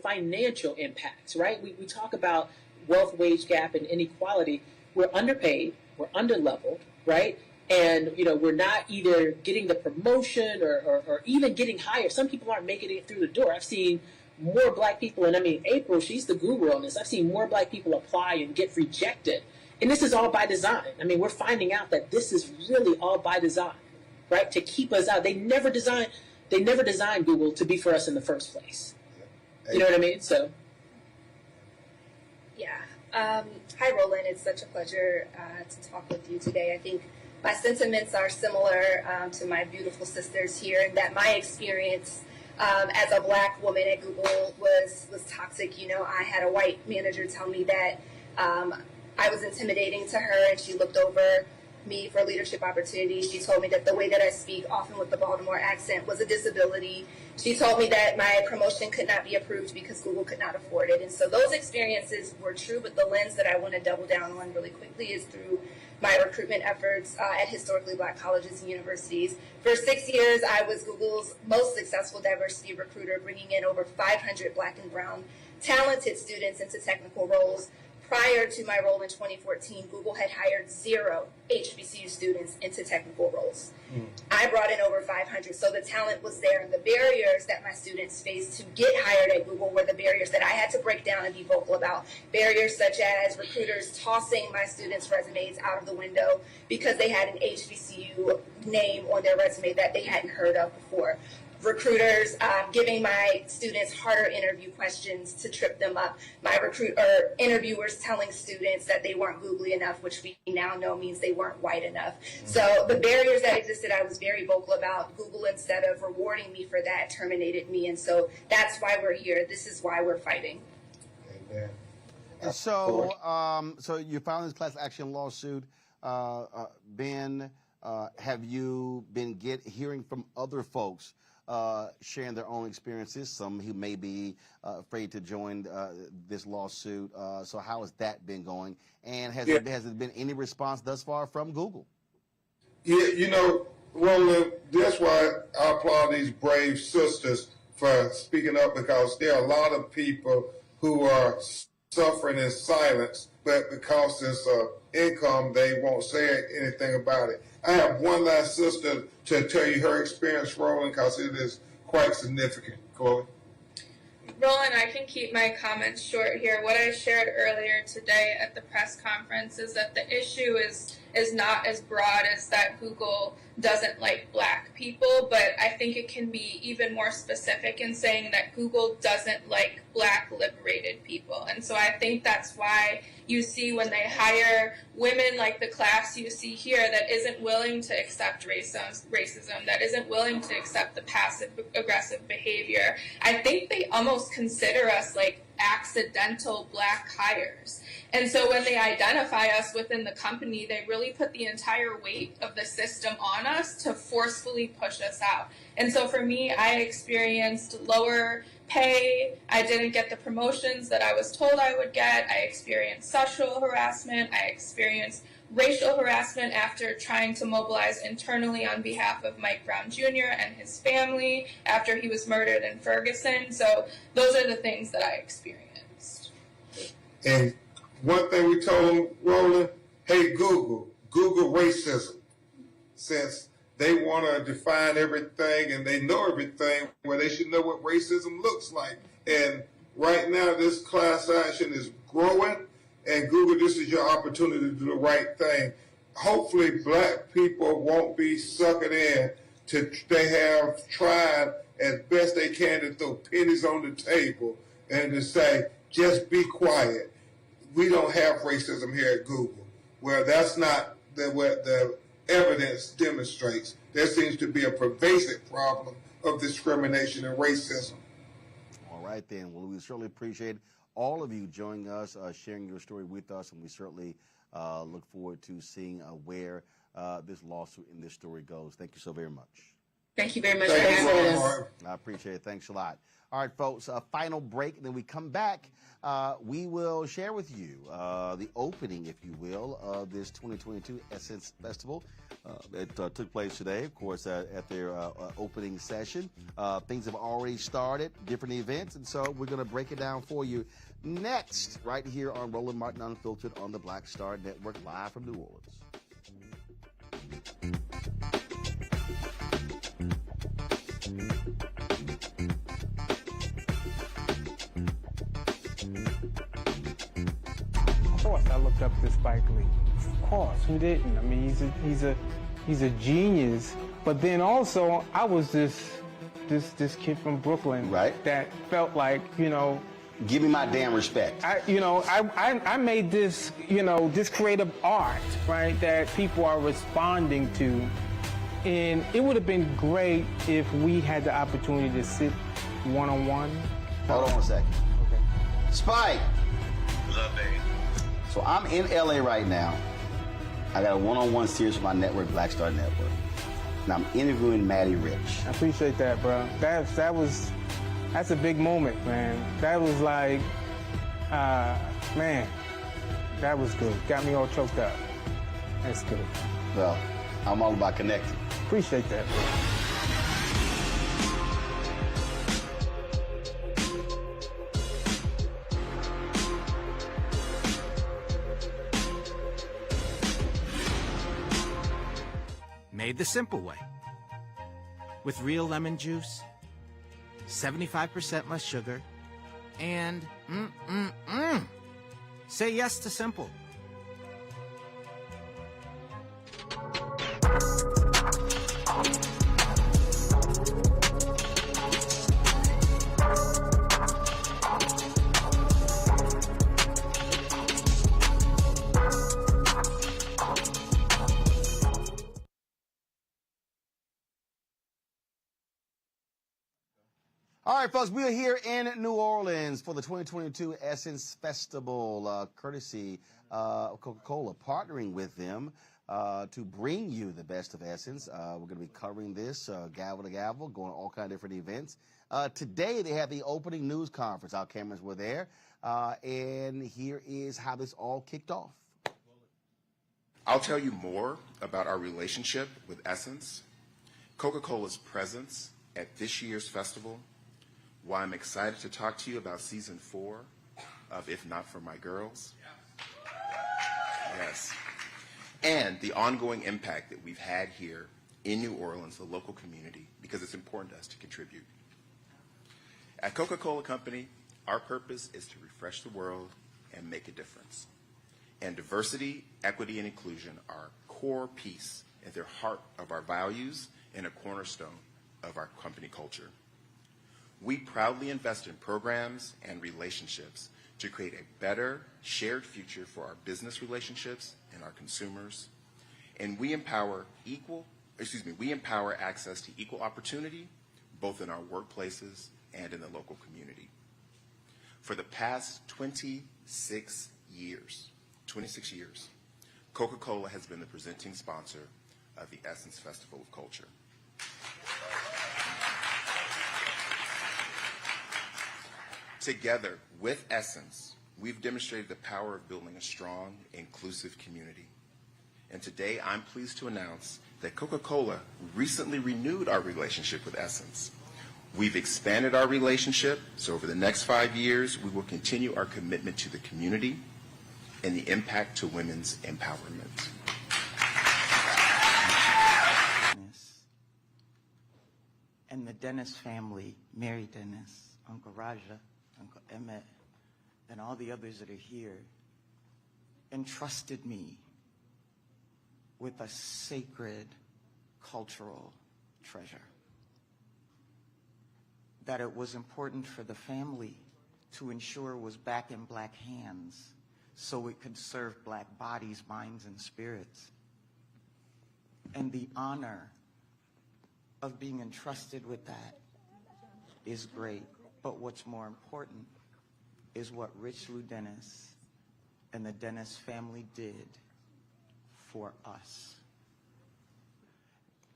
financial impacts, right? We talk about wealth wage gap and inequality. We're underpaid, we're underleveled, right? And, we're not either getting the promotion or even getting hired. Some people aren't making it through the door. I've seen more black people, and April, she's the guru on this. I've seen more black people apply and get rejected. And this is all by design. We're finding out that this is really all by design, right? To keep us out. They never designed Google to be for us in the first place. You know what I mean? So. Yeah. Hi, Roland. It's such a pleasure to talk with you today. I think my sentiments are similar to my beautiful sisters here, in that my experience as a black woman at Google was toxic. I had a white manager tell me that I was intimidating to her, and she looked over me for leadership opportunities. She told me that the way that I speak, often with the Baltimore accent, was a disability. She told me that my promotion could not be approved because Google could not afford it. And so those experiences were true, but the lens that I want to double down on really quickly is through my recruitment efforts at historically black colleges and universities. For 6 years, I was Google's most successful diversity recruiter, bringing in over 500 black and brown talented students into technical roles. Prior to my role in 2014, Google had hired 0 HBCU students into technical roles. I brought in over 500, so the talent was there, and the barriers that my students faced to get hired at Google were the barriers that I had to break down and be vocal about. Barriers such as recruiters tossing my students' resumes out of the window because they had an HBCU name on their resume that they hadn't heard of before. recruiters giving my students harder interview questions to trip them up, my interviewers telling students that they weren't googly enough, which we now know means they weren't white enough. So the barriers that existed, I was very vocal about. Google, instead of rewarding me for that, terminated me, and so that's why we're here. This is why we're fighting. Amen. And so, so you filed this class action lawsuit, Ben. Have you been hearing from other folks sharing their own experiences? Some who may be afraid to join this lawsuit. So how has that been going? And has there been any response thus far from Google? Yeah, you know, Roland, that's why I applaud these brave sisters for speaking up, because there are a lot of people who are suffering in silence, but because it's income, they won't say anything about it. I have one last sister to tell you her experience, Roland, because it is quite significant. Chloe. Roland, I can keep my comments short here. What I shared earlier today at the press conference is that the issue is not as broad as that Google doesn't like black people, but I think it can be even more specific in saying that Google doesn't like black liberated people. And so I think that's why you see when they hire women like the class you see here that isn't willing to accept racism, that isn't willing to accept the passive aggressive behavior, I think they almost consider us like accidental black hires. And so when they identify us within the company, they really put the entire weight of the system on us to forcefully push us out. And so for me, I experienced lower pay. I didn't get the promotions that I was told I would get. I experienced sexual harassment. I experienced racial harassment after trying to mobilize internally on behalf of Mike Brown Jr. and his family after he was murdered in Ferguson. So those are the things that I experienced. And one thing we told them, Roland, hey, Google racism. Since they want to define everything and they know everything, well, they should know what racism looks like. And right now, this class action is growing. And Google, this is your opportunity to do the right thing. Hopefully, black people won't be suckered in. They have tried as best they can to throw pennies on the table and to say, just be quiet. We don't have racism here at Google. Well, that's not what the evidence demonstrates. There seems to be a pervasive problem of discrimination and racism. All right, then. Well, we certainly appreciate all of you joining us, sharing your story with us, and we certainly look forward to seeing where this lawsuit and this story goes. Thank you so very much. Thank you very much for having us. I appreciate it. Thanks a lot. All right, folks, a final break, and then we come back. We will share with you the opening, if you will, of this 2022 Essence Festival. It took place today, of course, at their opening session. Things have already started, different events, and so we're going to break it down for you next, right here on Roland Martin Unfiltered on the Black Star Network, live from New Orleans. Of course, I looked up to Spike Lee. Of course, who didn't? I mean, he's a genius. But then also, I was this kid from Brooklyn, right? That felt like, give me my damn respect. I made this, this creative art, right, that people are responding to. And it would have been great if we had the opportunity to sit one-on-one. Hold on a second. Okay. Spike! What's up, babe? So I'm in LA right now. I got a one-on-one series with my network, Black Star Network. And I'm interviewing Maddie Rich. I appreciate that, bro. That's a big moment, man. That was like, man, that was good. Got me all choked up. That's good. Well, I'm all about connecting. Appreciate that. Made the simple way. With real lemon juice, 75% less sugar, and say yes to simple. All right, folks, we are here in New Orleans for the 2022 Essence Festival, courtesy of Coca-Cola, partnering with them to bring you the best of Essence. We're going to be covering this gavel to gavel, going to all kinds of different events. Today, they had the opening news conference. Our cameras were there, and here is how this all kicked off. I'll tell you more about our relationship with Essence, Coca-Cola's presence at this year's festival, why I'm excited to talk to you about season 4 of If Not For My Girls. Yes. And the ongoing impact that we've had here in New Orleans, the local community, because it's important to us to contribute. At Coca-Cola Company, our purpose is to refresh the world and make a difference. And diversity, equity, and inclusion are a core piece at the heart of our values and a cornerstone of our company culture. We proudly invest in programs and relationships to create a better shared future for our business relationships and our consumers. And we empower access to equal opportunity, both in our workplaces and in the local community. For the past 26 years, Coca-Cola has been the presenting sponsor of the Essence Festival of Culture. Together with Essence, we've demonstrated the power of building a strong, inclusive community. And today, I'm pleased to announce that Coca-Cola recently renewed our relationship with Essence. We've expanded our relationship, so over the next 5 years, we will continue our commitment to the community and the impact to women's empowerment. And the Dennis family, Mary Dennis, Uncle Raja, Uncle Emmett, and all the others that are here, entrusted me with a sacred cultural treasure. That it was important for the family to ensure was back in Black hands so it could serve Black bodies, minds, and spirits. And the honor of being entrusted with that is great. But what's more important is what Rich Lou Dennis and the Dennis family did for us.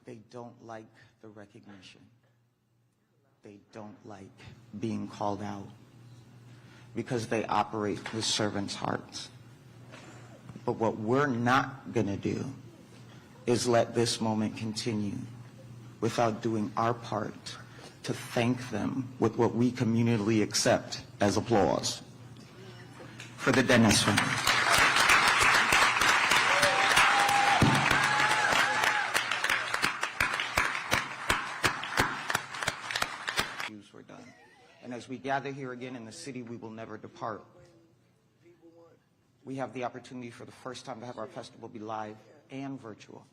They don't like the recognition. They don't like being called out because they operate with servants' hearts. But what we're not going to do is let this moment continue without doing our part to thank them with what we communally accept as applause for the Dennis family. We're done. And as we gather here again in the city, we will never depart. We have the opportunity for the first time to have our festival be live and virtual,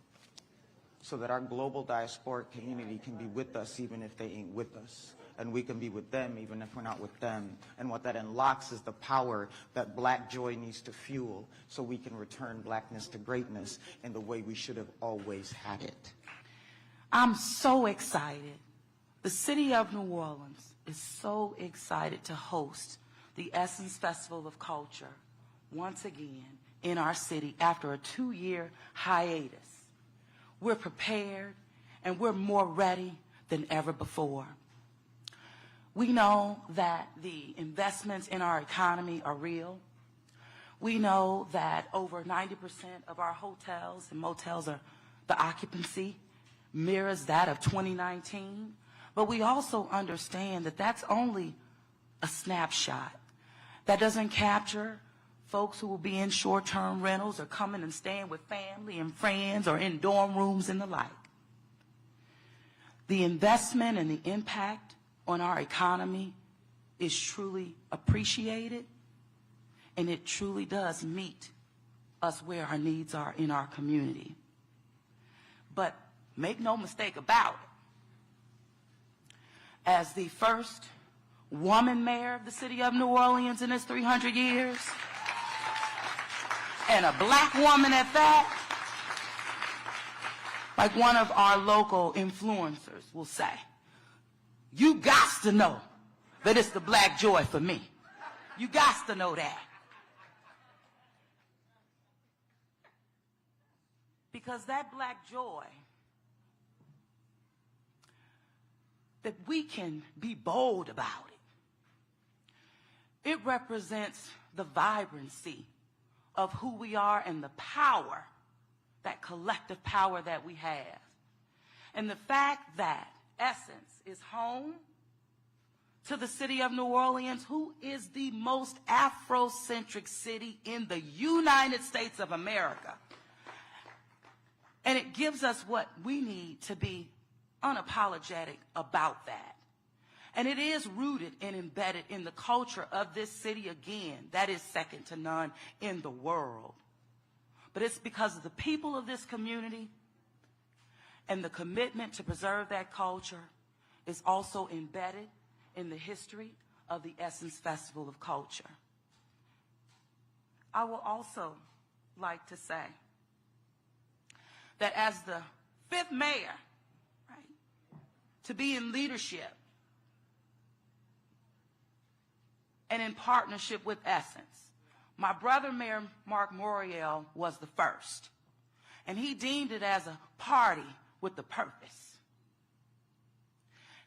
so that our global diasporic community can be with us even if they ain't with us. And we can be with them even if we're not with them. And what that unlocks is the power that Black joy needs to fuel so we can return Blackness to greatness in the way we should have always had it. I'm so excited. The city of New Orleans is so excited to host the Essence Festival of Culture once again in our city after a 2-year hiatus. We're prepared, and we're more ready than ever before. We know that the investments in our economy are real. We know that over 90% of our hotels and motels are, the occupancy mirrors that of 2019. But we also understand that that's only a snapshot. That doesn't capture folks who will be in short-term rentals or coming and staying with family and friends or in dorm rooms and the like. The investment and the impact on our economy is truly appreciated, and it truly does meet us where our needs are in our community. But make no mistake about it, as the first woman mayor of the city of New Orleans in its 300 years, and a Black woman at that, like one of our local influencers will say, you got to know that it's the black joy for me. You got to know that. Because that black joy, that we can be bold about it. It represents the vibrancy of who we are and the power, that collective power that we have. And the fact that Essence is home to the city of New Orleans, who is the most Afrocentric city in the United States of America. And it gives us what we need to be unapologetic about that. And it is rooted and embedded in the culture of this city again. That is second to none in the world. But it's because of the people of this community and the commitment to preserve that culture is also embedded in the history of the Essence Festival of Culture. I will also like to say that as the 5th mayor, right, to be in leadership and in partnership with Essence. My brother, Mayor Marc Morial, was the first, and he deemed it as a party with the purpose.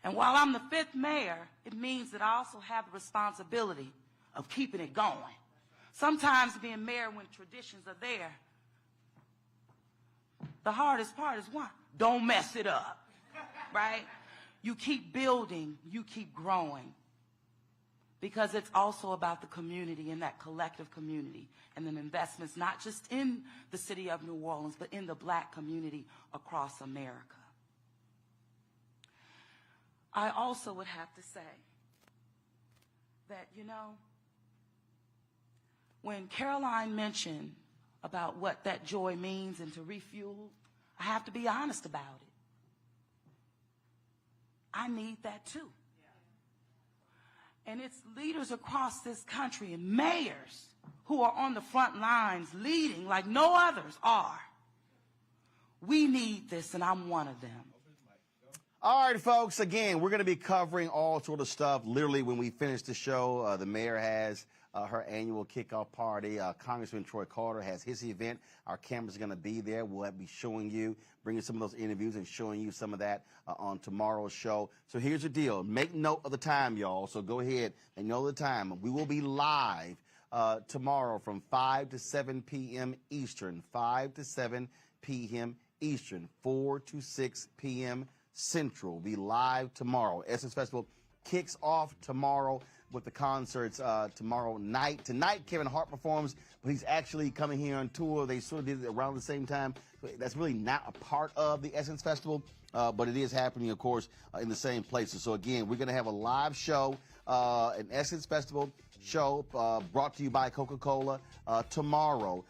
And while I'm the 5th mayor, it means that I also have the responsibility of keeping it going. Sometimes being mayor when traditions are there, the hardest part is what? Don't mess it up, right? You keep building, you keep growing. Because it's also about the community and that collective community and the investments, not just in the city of New Orleans, but in the black community across America. I also would have to say that, you know, when Caroline mentioned about what that joy means and to refuel, I have to be honest about it. I need that too. And it's leaders across this country and mayors who are on the front lines leading like no others are. We need this, and I'm one of them. All right, folks, again, we're going to be covering all sort of stuff. Literally, when we finish the show, the mayor has her annual kickoff party. Congressman Troy Carter has his event. Our cameras are going to be there. We'll be showing you, bringing some of those interviews and showing you some of that on tomorrow's show. So here's the deal. Make note of the time, y'all. So go ahead and know the time. We will be live tomorrow from 5 to 7 p.m. Eastern, 5 to 7 p.m. Eastern, 4 to 6 p.m. Central. We'll be live tomorrow. Essence Festival kicks off tomorrow with the concerts tomorrow night. Tonight, Kevin Hart performs, but he's actually coming here on tour. They sort of did it around the same time. That's really not a part of the Essence Festival, but it is happening, of course, in the same places. So, again, we're going to have a live show, an Essence Festival show brought to you by Coca-Cola tomorrow,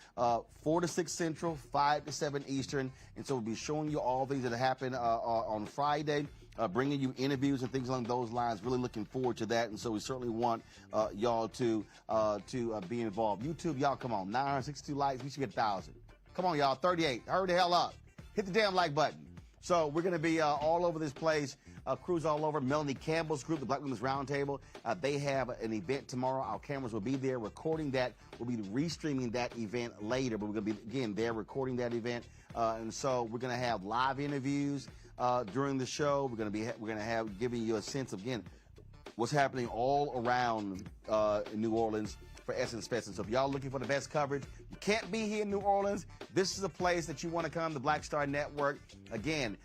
4 to 6 Central, 5 to 7 Eastern. And so we'll be showing you all things that happen on Friday. Bringing you interviews and things along those lines. Really looking forward to that, and so we certainly want y'all to be involved. YouTube, y'all, come on, 962 likes. We should get 1,000. Come on, y'all, 38. Hurry the hell up. Hit the damn like button. So we're going to be all over this place. Crews all over. Melanie Campbell's group, the Black Women's Roundtable, they have an event tomorrow. Our cameras will be there recording that. We'll be restreaming that event later, but we're going to be, again, there recording that event. And so we're going to have live interviews during the show. We're going to have giving you a sense of, again, what's happening all around in New Orleans for Essence Fest. And so if y'all looking for the best coverage, you can't be here in New Orleans, this is a place that you want to come, the Black Star Network. Again,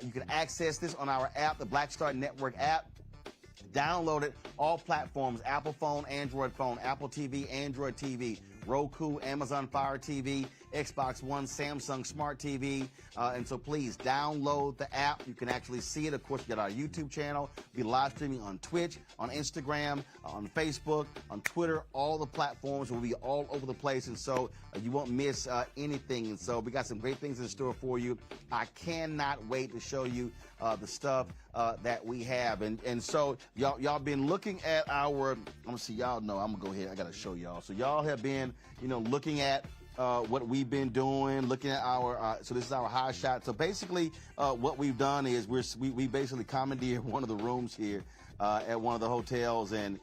you can access this on our app, the Black Star Network app. Download it, all platforms, Apple phone, Android phone, Apple TV, Android TV, Roku, Amazon Fire TV, Xbox One, Samsung Smart TV. And so please download the app. You can actually see it. Of course, we got our YouTube channel. We'll be live streaming on Twitch, on Instagram, on Facebook, on Twitter. All the platforms will be all over the place. And so you won't miss anything. And so we got some great things in store for you. I cannot wait to show you the stuff that we have. And so y'all been looking at our, I'm gonna see, y'all know, I'm gonna go ahead, I gotta show y'all. So y'all have been, looking at what we've been doing, looking at our, so this is our high shot. So basically, what we've done is we basically commandeered one of the rooms here at one of the hotels, and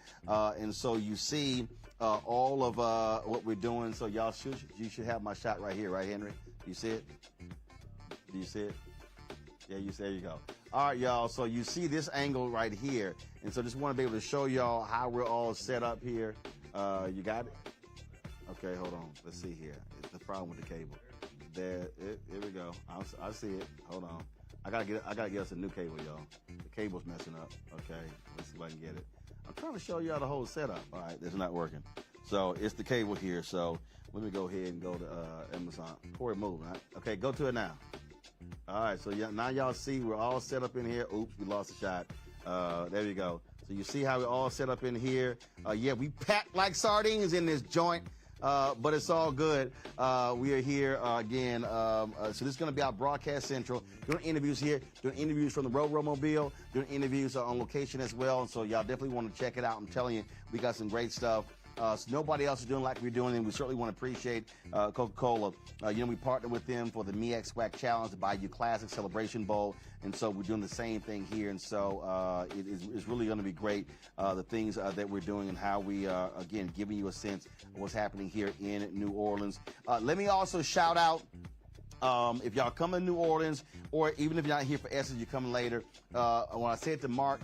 so you see all of what we're doing. So you should have my shot right here, right, Henry? You see it? Do you see it? Yeah, there you go. All right, y'all, so you see this angle right here, and so just want to be able to show y'all how we're all set up here. You got it? Okay, hold on. Let's see here. It's the problem with the cable. Here we go. I see it. Hold on. I gotta get us a new cable, y'all. The cable's messing up. Okay, let's see if I can get it. I'm trying to show y'all the whole setup. All right, this is not working. So it's the cable here. So let me go ahead and go to Amazon. Corey, move. Right? Okay, go to it now. All right, so now y'all see we're all set up in here. Oops, we lost a shot. There you go. So you see how we're all set up in here. Yeah, we packed like sardines in this joint. But it's all good. We are here again. So this is going to be our broadcast central. Doing interviews here, doing interviews from the Mobile, doing interviews on location as well. And so y'all definitely want to check it out. I'm telling you, we got some great stuff. So nobody else is doing like we're doing, and we certainly want to appreciate Coca-Cola. We partner with them for the Me X Swag Challenge, the Bayou Classic Celebration Bowl, and so we're doing the same thing here. And so it's really going to be great, the things that we're doing and how we, again, giving you a sense of what's happening here in New Orleans. Let me also shout out, if y'all come to New Orleans, or even if you're not here for Essence, you're coming later. When I said to Mark,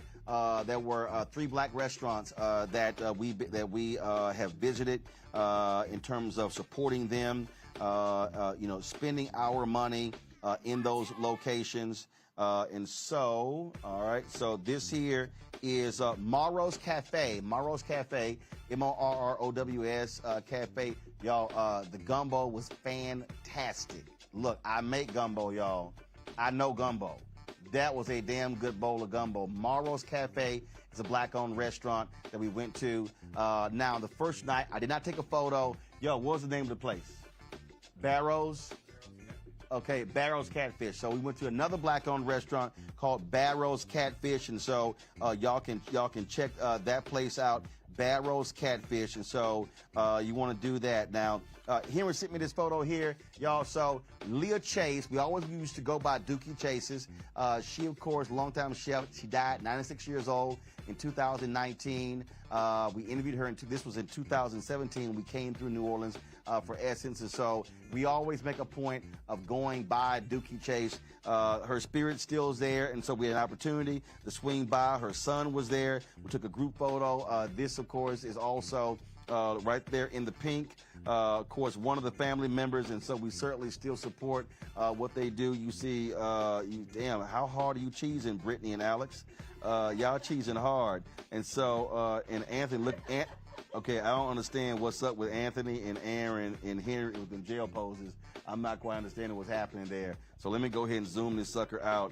there were 3 black restaurants that we have visited in terms of supporting them, spending our money in those locations. And so, all right, so this here is Morrow's Cafe. Morrow's Cafe, M-O-R-R-O-W-S Cafe. Y'all, the gumbo was fantastic. Look, I make gumbo, y'all. I know gumbo. That was a damn good bowl of gumbo. Morrow's Cafe is a black-owned restaurant that we went to. Now, the first night, I did not take a photo. Yo, what was the name of the place? Barrows? Okay, Barrows Catfish. So we went to another black-owned restaurant called Barrows Catfish, and so y'all can check that place out, Barrows Catfish, and so you want to do that. Now, Henry sent me this photo here, y'all. So Leah Chase, we always used to go by Dookie Chases. She, of course, longtime chef. She died 96 years old in 2019. We interviewed her, this was in 2017. We came through New Orleans for Essence, and so we always make a point of going by Dookie Chase. Her spirit still is there, and so we had an opportunity to swing by. Her son was there. We took a group photo. This, of course, is also right there in the pink. Of course, one of the family members, and so we certainly still support what they do. You see, damn, how hard are you cheesing, Brittany and Alex? Y'all cheesing hard. And so, and Anthony, look, okay, I don't understand what's up with Anthony and Aaron and Henry with them jail poses. I'm not quite understanding what's happening there. So let me go ahead and zoom this sucker out.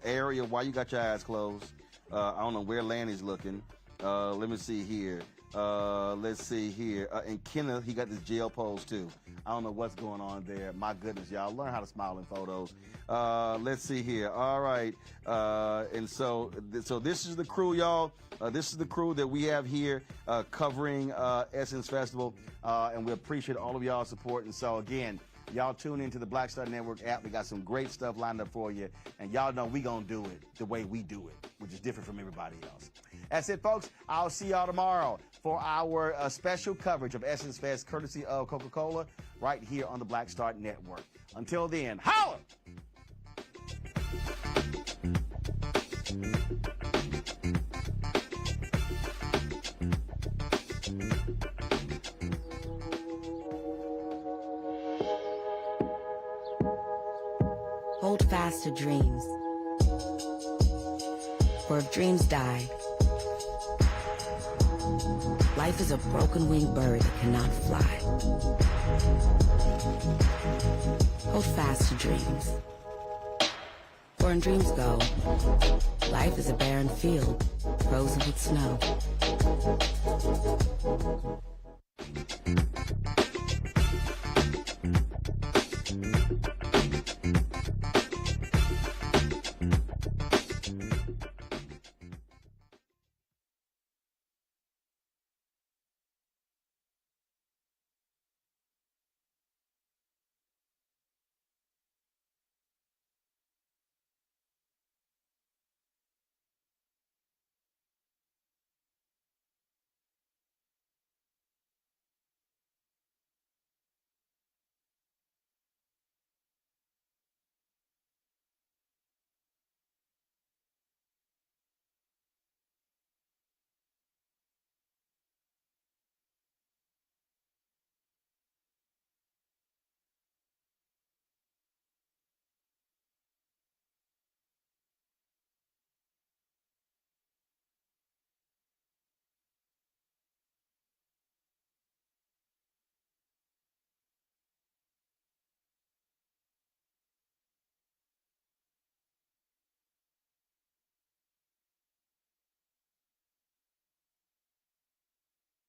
Ariel, why you got your eyes closed? I don't know where Lanny's looking. Let me see here. Let's see here. And Kenneth, he got this jail pose too. I don't know what's going on there. My goodness, y'all. Learn how to smile in photos. Let's see here. All right. And so this is the crew, y'all. This is the crew that we have here covering Essence Festival. And we appreciate all of y'all's support. And so, again, y'all tune into the Black Star Network app. We got some great stuff lined up for you. And y'all know we going to do it the way we do it, which is different from everybody else. That's it, folks. I'll see y'all tomorrow for our special coverage of Essence Fest, courtesy of Coca-Cola, right here on the Black Star Network. Until then, holla! Hold fast to dreams. For if dreams die, life is a broken-winged bird that cannot fly. Hold fast to dreams. For when dreams go, life is a barren field, frozen with snow.